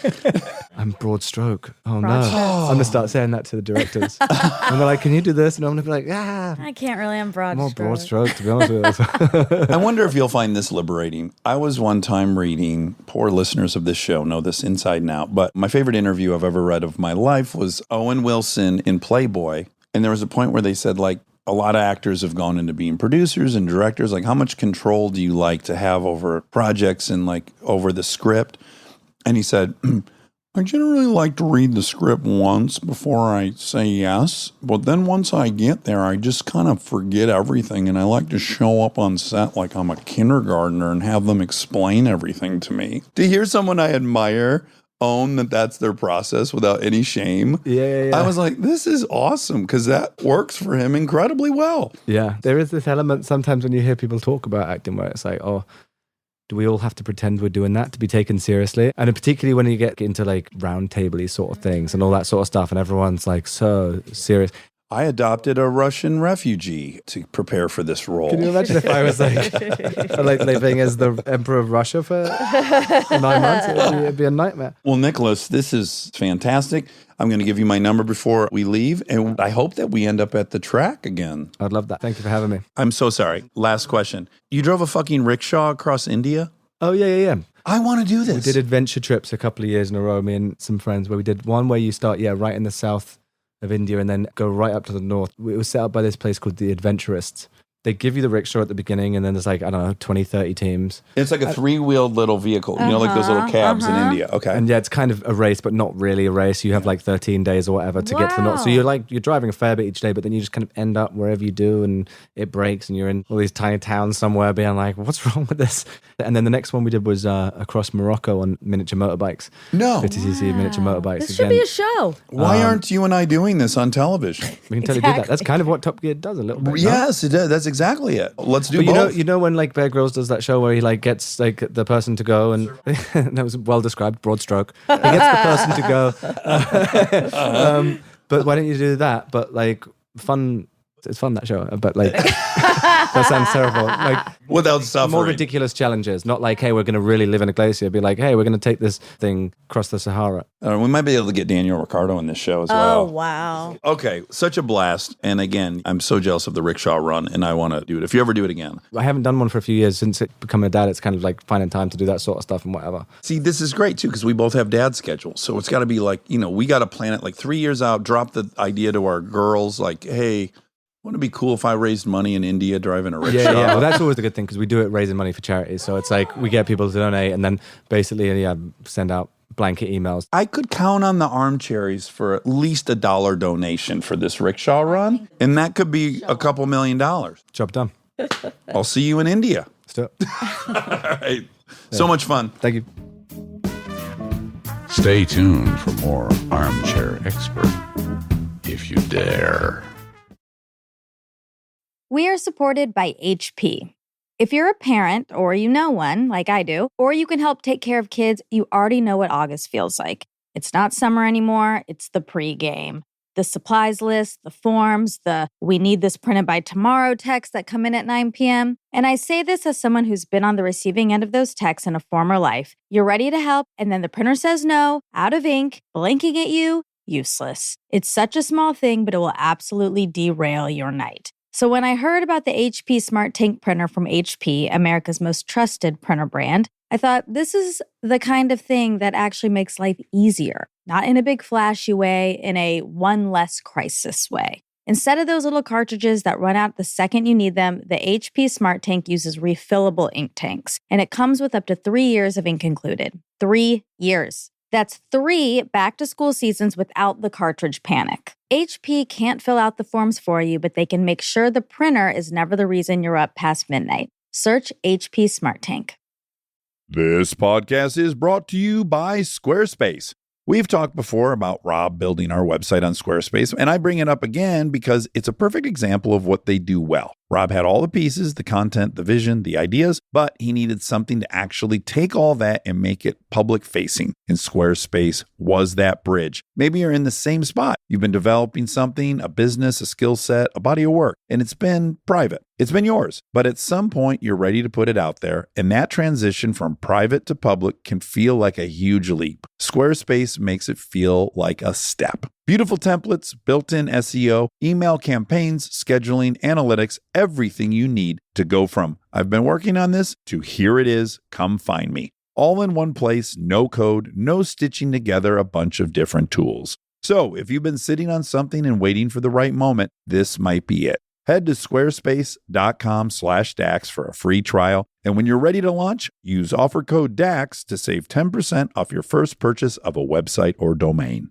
I'm broad stroke. Oh, Broad no. strokes. I'm going to start saying that to the directors. And they're like, can you do this? And I'm going to be like, I can't really. I'm broad more stroke. broad stroke, to be honest with you. I wonder if you'll find this liberating. I was one time reading, poor listeners of this show know this inside and out, but my favorite interview I've ever read of my life was Owen Wilson in Playboy. And there was a point where they said, like, a lot of actors have gone into being producers and directors. Like, how much control do you like to have over projects and, like, over the script? And he said, I generally like to read the script once before I say yes. But then once I get there, I just kind of forget everything. And I like to show up on set like I'm a kindergartner and have them explain everything to me. To hear someone I admire own that that's their process without any shame. Yeah. I was like, this is awesome because that works for him incredibly well. Yeah. There is this element sometimes when you hear people talk about acting where it's like, oh, do we all have to pretend we're doing that to be taken seriously? And particularly when you get into like round table-y sort of things and all that sort of stuff and everyone's like so serious. I adopted a Russian refugee to prepare for this role. Can you imagine if I was like living as the emperor of Russia for 9 months? It'd be a nightmare. Well, Nicholas, this is fantastic. I'm going to give you my number before we leave, and I hope that we end up at the track again. I'd love that. Thank you for having me. I'm so sorry. Last question. You drove a fucking rickshaw across India? Oh, yeah. I want to do We this. did adventure trips a couple of years in a row, me and some friends, where we did one where you start, right in the south of India and then go right up to the north. It was set up by this place called the Adventurists. They give you the rickshaw at the beginning and then there's like, I don't know, 20, 30 teams. It's like a three-wheeled little vehicle. You know, like those little cabs in India. Okay. And yeah, it's kind of a race, but not really a race. You have like 13 days or whatever to get to the north. So you're driving a fair bit each day, but then you just kind of end up wherever you do and it breaks and you're in all these tiny towns somewhere being like, what's wrong with this? And then the next one we did was across Morocco on miniature motorbikes. No. 50cc miniature motorbikes. This should be a show. Why aren't you and I doing this on television? We can totally do that. That's kind of what Top Gear does a little bit. no? Yes, it is. That's exactly it. Let's do But both. you know when like Bear Grylls does that show where he like gets like the person to go and that was well described, broad stroke. He gets the person to go. But why don't you do that? But like fun. It's fun, that show, but like that sounds terrible. Like Without suffering. more ridiculous challenges, not like, hey, we're going to really live in a glacier. Be like, hey, we're going to take this thing across the Sahara. We might be able to get Daniel Ricciardo in this show as Oh, well. wow. Okay, such a blast. And again, I'm so jealous of the rickshaw run, and I want to do it. If you ever do it again. I haven't done one for a few years since becoming a dad. It's kind of like finding time to do that sort of stuff and whatever. See, this is great, too, because we both have dad schedules. So it's got to be like, we got to plan it like 3 years out, drop the idea to our girls, like, hey, wouldn't it be cool if I raised money in India driving a rickshaw? Yeah. Well, that's always the good thing because we do it raising money for charities. So it's like we get people to donate and then basically send out blanket emails. I could count on the Armchaires for at least $1 donation for this rickshaw run, and that could be a couple $1 million. Job done. I'll see you in India. Let's do it. All right. So much fun. Thank you. Stay tuned for more Armchair Expert, if you dare. We are supported by HP. If you're a parent or you know one, like I do, or you can help take care of kids, you already know what August feels like. It's not summer anymore, it's the pregame. The supplies list, the forms, the we need this printed by tomorrow texts that come in at 9 p.m. And I say this as someone who's been on the receiving end of those texts in a former life. You're ready to help, and then the printer says no, out of ink, blinking at you, useless. It's such a small thing, but it will absolutely derail your night. So when I heard about the HP Smart Tank printer from HP, America's most trusted printer brand, I thought this is the kind of thing that actually makes life easier, not in a big flashy way, in a one less crisis way. Instead of those little cartridges that run out the second you need them, the HP Smart Tank uses refillable ink tanks, and it comes with up to 3 years of ink included. 3 years. That's 3 back-to-school seasons without the cartridge panic. HP can't fill out the forms for you, but they can make sure the printer is never the reason you're up past midnight. Search HP Smart Tank. This podcast is brought to you by Squarespace. We've talked before about Rob building our website on Squarespace, and I bring it up again because it's a perfect example of what they do well. Rob had all the pieces, the content, the vision, the ideas, but he needed something to actually take all that and make it public facing. And Squarespace was that bridge. Maybe you're in the same spot. You've been developing something, a business, a skill set, a body of work, and it's been private. It's been yours. But at some point, you're ready to put it out there, and that transition from private to public can feel like a huge leap. Squarespace makes it feel like a step. Beautiful templates, built-in SEO, email campaigns, scheduling, analytics, everything you need to go from I've been working on this to here it is, come find me. All in one place, no code, no stitching together a bunch of different tools. So if you've been sitting on something and waiting for the right moment, this might be it. Head to squarespace.com/DAX for a free trial. And when you're ready to launch, use offer code DAX to save 10% off your first purchase of a website or domain.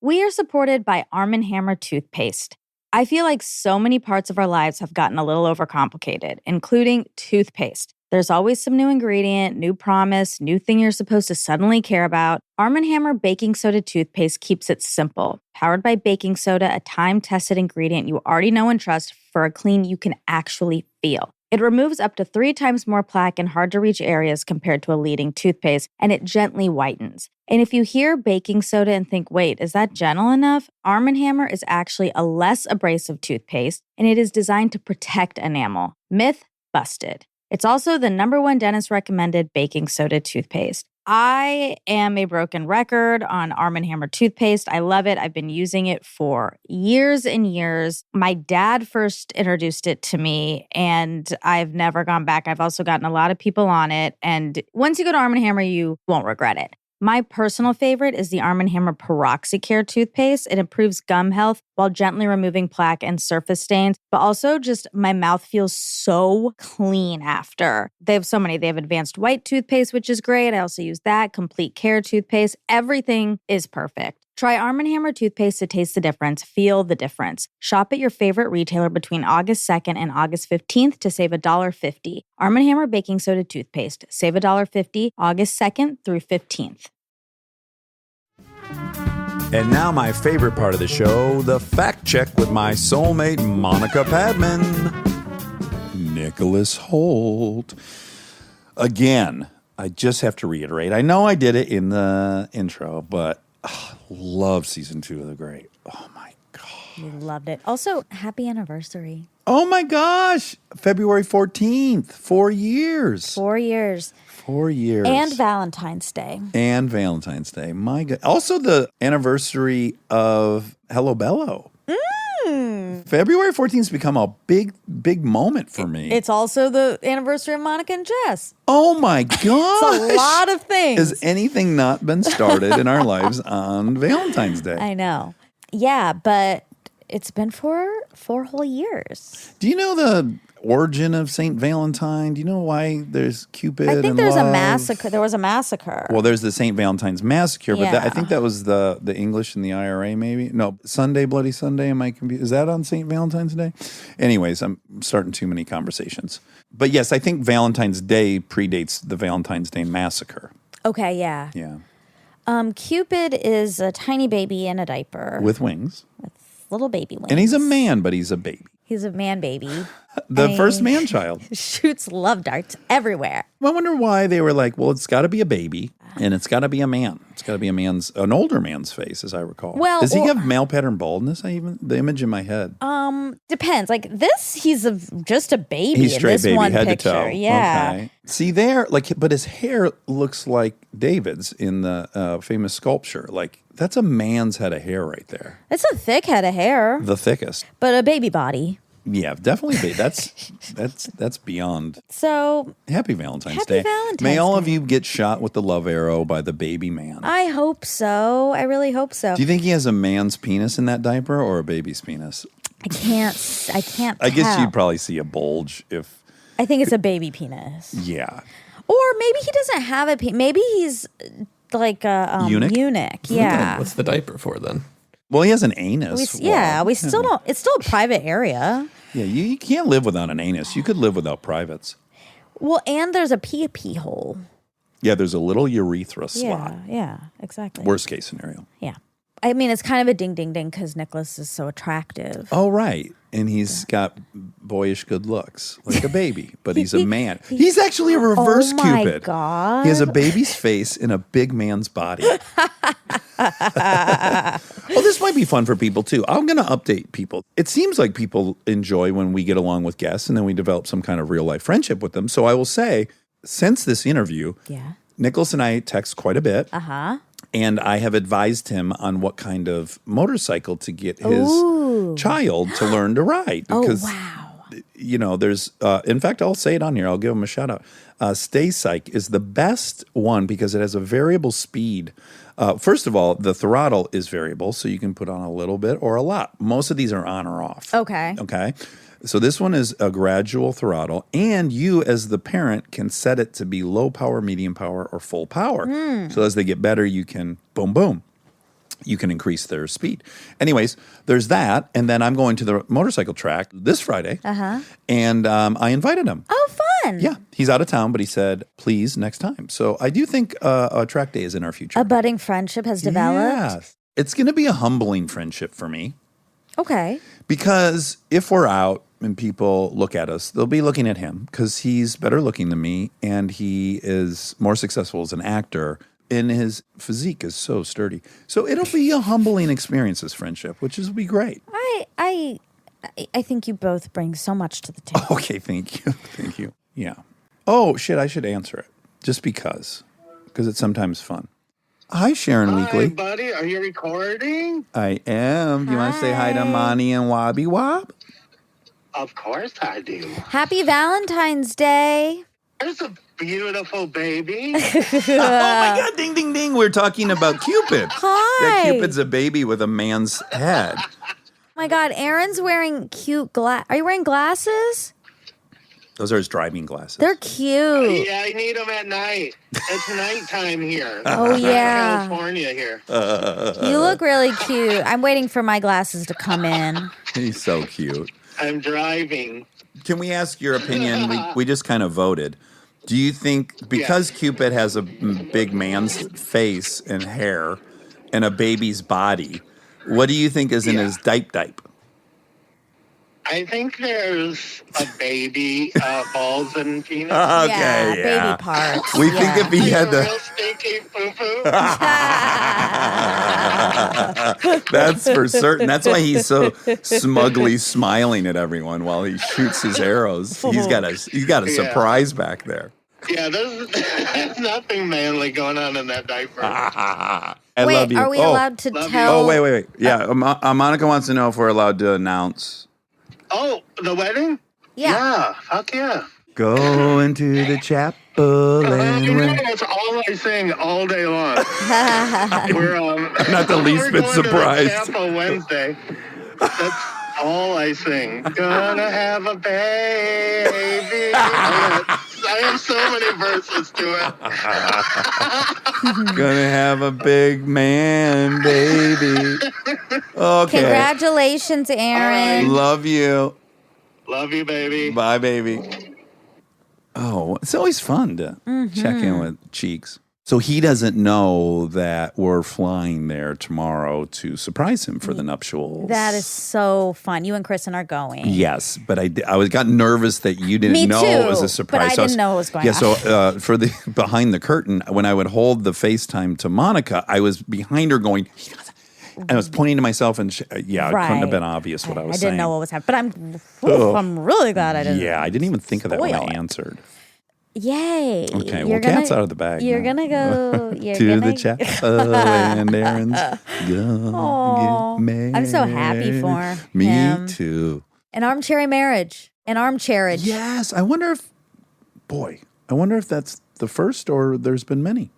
We are supported by Arm & Hammer toothpaste. I feel like so many parts of our lives have gotten a little overcomplicated, including toothpaste. There's always some new ingredient, new promise, new thing you're supposed to suddenly care about. Arm & Hammer baking soda toothpaste keeps it simple. Powered by baking soda, a time-tested ingredient you already know and trust for a clean you can actually feel. It removes up to 3 times more plaque in hard-to-reach areas compared to a leading toothpaste, and it gently whitens. And if you hear baking soda and think, wait, is that gentle enough? Arm & Hammer is actually a less abrasive toothpaste, and it is designed to protect enamel. Myth busted. It's also the #1 dentist-recommended baking soda toothpaste. I am a broken record on Arm & Hammer toothpaste. I love it. I've been using it for years and years. My dad first introduced it to me, and I've never gone back. I've also gotten a lot of people on it, and once you go to Arm & Hammer, you won't regret it. My personal favorite is the Arm & Hammer PeroxyCare toothpaste. It improves gum health while gently removing plaque and surface stains, but also just my mouth feels so clean after. They have so many. They have advanced white toothpaste, which is great. I also use that. Complete Care toothpaste. Everything is perfect. Try Arm & Hammer toothpaste to taste the difference. Feel the difference. Shop at your favorite retailer between August 2nd and August 15th to save $1.50. Arm & Hammer baking soda toothpaste. Save $1.50 August 2nd through 15th. And now my favorite part of the show, the fact check with my soulmate, Monica Padman. Nicholas Hoult. Again, I just have to reiterate. I know I did it in the intro, but love season 2 of The Great. Oh my God. We loved it. Also, happy anniversary. Oh my gosh. February 14th. 4 years. 4 years. 4 years. And Valentine's Day. And Valentine's Day. My God. Also the anniversary of Hello Bello. February 14th has become a big, big moment for me. It's also the anniversary of Monica and Jess. Oh my gosh. It's a lot of things. Has anything not been started in our lives on Valentine's Day? I know. Yeah, but it's been 4 whole years. Do you know the origin of Saint Valentine? Do you know why there's Cupid? I think and there's love? a massacre. There was a massacre. Well, there's the Saint Valentine's Massacre, but I Yeah. think that was the English and the IRA, maybe. No, Sunday, Bloody Sunday. Am I confused? Is that on Saint Valentine's Day? Anyways, I'm starting too many conversations. But yes, I think Valentine's Day predates the Valentine's Day Massacre. Okay, yeah. Yeah, Cupid is a tiny baby in a diaper with wings, little baby wings. and he's a man, but he's a baby. He's a man baby. The And first he man child. shoots love darts everywhere. I wonder why they were like, well, it's got to be a baby and it's got to be a man. It's got to be an older man's face, as I recall. Well, does he or- have male pattern baldness? The image in my head. Depends. Like this, he's just a baby He's in straight this baby, one head picture. to toe. Yeah. Okay. See there, but his hair looks like David's in the famous sculpture. Like that's a man's head of hair right there. It's a thick head of hair, The thickest. but a baby body. Yeah, definitely. That's beyond. So Happy Valentine's Happy Day. Valentine's May all of Day. you get shot with the love arrow by the baby man. I hope so. I really hope so. Do you think he has a man's penis in that diaper or a baby's penis? I can't. I guess tell. you'd probably see a bulge if. I think it's a baby penis. Yeah. Or maybe he doesn't have a penis. Maybe he's like a Eunuch? Yeah. What's the diaper for then? Well, he has an anus. We still don't. It's still a private area. Yeah, you can't live without an anus. You could live without privates. Well, and there's a pee hole. Yeah, there's a little urethra slot. Yeah, exactly. Worst case scenario. Yeah. I mean, it's kind of a ding, ding, ding because Nicholas is so attractive. Oh, right. And he's got boyish good looks, like a baby, but he's a man. He's actually a reverse Cupid. God. He has a baby's face in a big man's body. Well, this might be fun for people too. I'm going to update people. It seems like people enjoy when we get along with guests and then we develop some kind of real life friendship with them. So I will say, since this interview, Nicholas and I text quite a bit. And I have advised him on what kind of motorcycle to get his child to learn to ride. Because, you know, there's, in fact, I'll say it on here. I'll give him a shout out. Stay Psych is the best one because it has a variable speed. First of all, the throttle is variable, so you can put on a little bit or a lot. Most of these are on or off. Okay. So this one is a gradual throttle, and you as the parent can set it to be low power, medium power, or full power. So as they get better, you can boom, boom. You can increase their speed. Anyways, there's that, and then I'm going to the motorcycle track this Friday, and I invited him. Oh, fun. Yeah, he's out of town, but he said, please, next time. So I do think a track day is in our future. A budding friendship has developed? Yeah. It's going to be a humbling friendship for me. Okay. Because if we're out and people look at us, they'll be looking at him because he's better looking than me and he is more successful as an actor and his physique is so sturdy. So it'll be a humbling experience, this friendship, which will be great. I think you both bring so much to the table. Okay, thank you. Thank you. Yeah. Oh, shit, I should answer it just because it's sometimes fun. Hi, Sharon Weekly. Hi, buddy. Are you recording? I am. Do you want to say hi to Monty and Wobby Wob? Of course I do. Happy Valentine's Day. There's a beautiful baby. Oh my God, ding, ding, ding. We're talking about Cupid. Hi. That Cupid's a baby with a man's head. Oh my God, Aaron's wearing cute Are you wearing glasses? Those are his driving glasses. They're cute. Yeah, I need them at night. It's nighttime here. Oh, yeah. California here. You look really cute. I'm waiting for my glasses to come in. He's so cute. I'm driving. Can we ask your opinion? We just kind of voted. Do you think because Cupid has a big man's face and hair and a baby's body, what do you think is in his diape? I think there's a baby, balls and penis. Okay, baby parts. We think if he had Real the... stinky poo-poo. That's for certain. That's why he's so smugly smiling at everyone while he shoots his arrows. He's got a surprise back there. Yeah, there's nothing manly going on in that diaper. I Wait, love you. are we allowed to Love you. tell? Oh, wait. Yeah, Monica wants to know if we're allowed to announce. Oh, the wedding? Yeah. Fuck yeah. Go into the chapel and That's all I sing all day long. We're Not the least we're bit going surprised. To the chapel Wednesday. That's all I sing. Gonna have a baby. I have so many verses to it. Gonna have a big man, baby. Okay. Congratulations, Aaron. Love you. Love you, baby. Bye, baby. Oh, it's always fun to check in with Cheeks. So he doesn't know that we're flying there tomorrow to surprise him for the nuptials. That is so fun. You and Kristen are going. Yes, but I got nervous that you didn't Me know too, it was a surprise. but I didn't know it was going on. So for the behind the curtain, when I would hold the FaceTime to Monica, I was behind her going, and I was pointing to myself, and it couldn't have been obvious what I was saying. I didn't know what was happening, but I'm really glad I didn't. Yeah, I didn't even think of that when I spoil it. answered. Yay. Okay, well, cat's out of the bag. You're now. going to go. You're to gonna, the chapel and Aaron's gonna get married. I'm so happy for him. Me too. An armchair marriage. An armchairage. Yes, I wonder if that's the first or there's been many.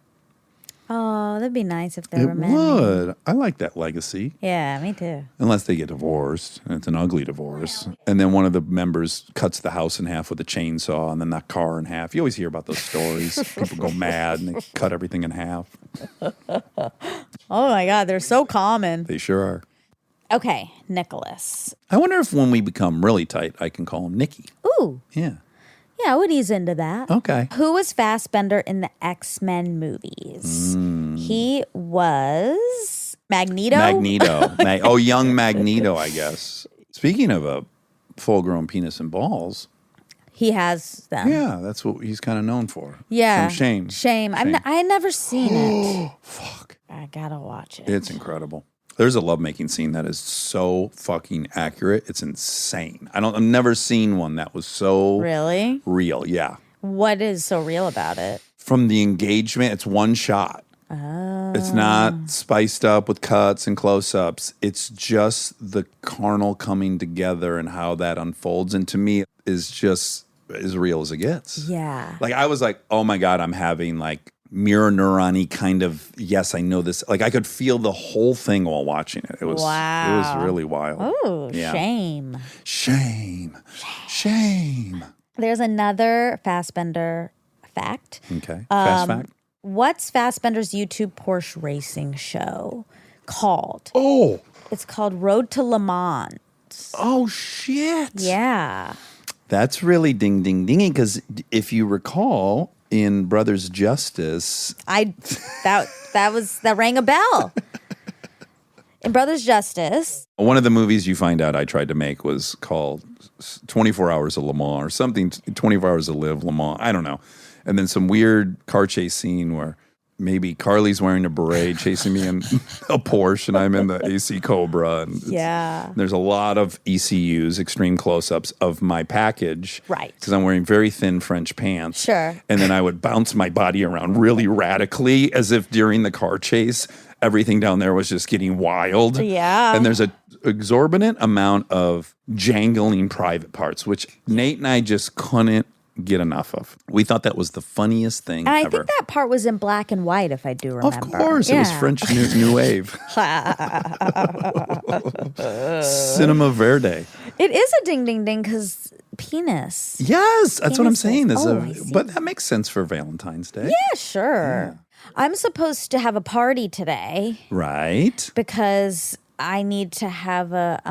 Oh, that'd be nice if there It were many. would. I like that legacy. Yeah, me too. Unless they get divorced, and it's an ugly divorce. And then one of the members cuts the house in half with a chainsaw and then that car in half. You always hear about those stories. People go mad and they cut everything in half. Oh my God, they're so common. They sure are. Okay, Nicholas. I wonder if when we become really tight, I can call him Nicky. Ooh, Yeah. Yeah, I would ease into that. Okay. Who was Fassbender in the X-Men movies? He was Magneto. Magneto. Young Magneto, I guess. Speaking of a full-grown penis and balls, He has them. yeah, that's what he's kind of known for. Yeah. From Shame. Shame. I had never seen it. Fuck. I gotta watch it. It's incredible. There's a lovemaking scene that is so fucking accurate. It's insane. I've never seen one that was so Really? real. Yeah. What is so real about it? From the engagement, it's one shot. Oh. It's not spiced up with cuts and close-ups. It's just the carnal coming together and how that unfolds. And to me, is just as real as it gets. Yeah. Like, I was like, oh my God, I'm having like mirror neuron-y kind of, yes, I know this. Like, I could feel the whole thing while watching it. It was really wild. Oh, Yeah. shame. Shame. There's another Fassbender fact. Okay. Fast fact. What's Fassbender's YouTube Porsche racing show called? Oh. It's called Road to Le Mans. Oh, shit. Yeah. That's really ding, ding, dingy, because if you recall, in Brothers Justice, that rang a bell. In Brothers Justice. one of the movies you find out I tried to make was called 24 Hours of Le Mans or something, 24 Hours to Live Le Mans. I don't know. And then some weird car chase scene where maybe Carly's wearing a beret chasing me in a Porsche and I'm in the AC Cobra. And there's a lot of ECUs, extreme close-ups of my package. Right. Because I'm wearing very thin French pants. Sure. And then I would bounce my body around really radically as if during the car chase, everything down there was just getting wild. Yeah. And there's an exorbitant amount of jangling private parts, which Nate and I just couldn't get enough of. We thought that was the funniest thing And I ever. think that part was in black and white, if I do remember. Of course, it was French New Wave. Cinema Verde. It is a ding ding ding because penis. Yes, that's what I'm Penises. saying. I see. But that makes sense for Valentine's Day. Yeah, sure. I'm supposed to have a party today Right. because I need to have a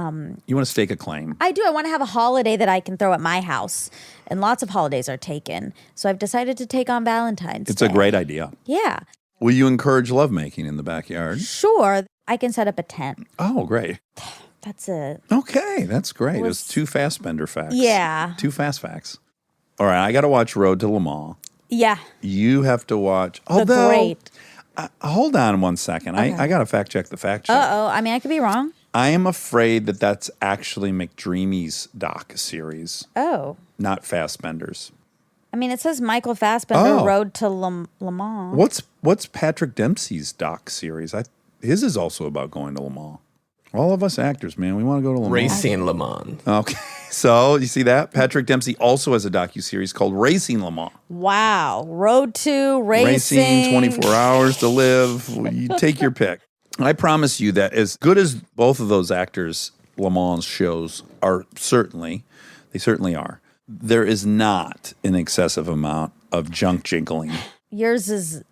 You want to stake a claim. I do. I want to have a holiday that I can throw at my house. And lots of holidays are taken. So I've decided to take on Valentine's It's Day. a great idea. Yeah. Will you encourage lovemaking in the backyard? Sure. I can set up a tent. Oh, great. That's it. Okay, that's great. It was Was- 2 Fassbender facts. Yeah. 2 fast facts. All right, I got to watch Road to Le Mans. Yeah. You have to watch. The Although, great. Hold on 1 second. I got to fact check the fact check. Uh-oh. I mean, I could be wrong. I am afraid that that's actually McDreamy's doc series, Oh. not Fassbender's. I mean, it says Michael Fassbender, Oh. Road to Le Mans. What's Patrick Dempsey's doc series? His is also about going to Le Mans. All of us actors, man, we want to go to Le Mans. Racing Le Mans. Okay, so you see that? Patrick Dempsey also has a docuseries called Racing Le Mans. Wow. Road to racing. Racing, 24 hours to live. You take your pick. I promise you that as good as both of those actors' Le Mans shows are they certainly are, there is not an excessive amount of junk jiggling. Yours is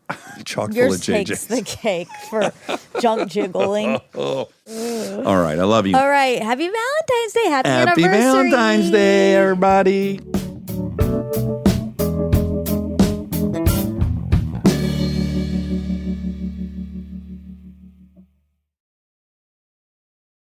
Chock full yours of takes JJs. the cake for junk jiggling. All right, I love you. All right. Happy Valentine's Day. Happy Happy anniversary. Valentine's Day, everybody.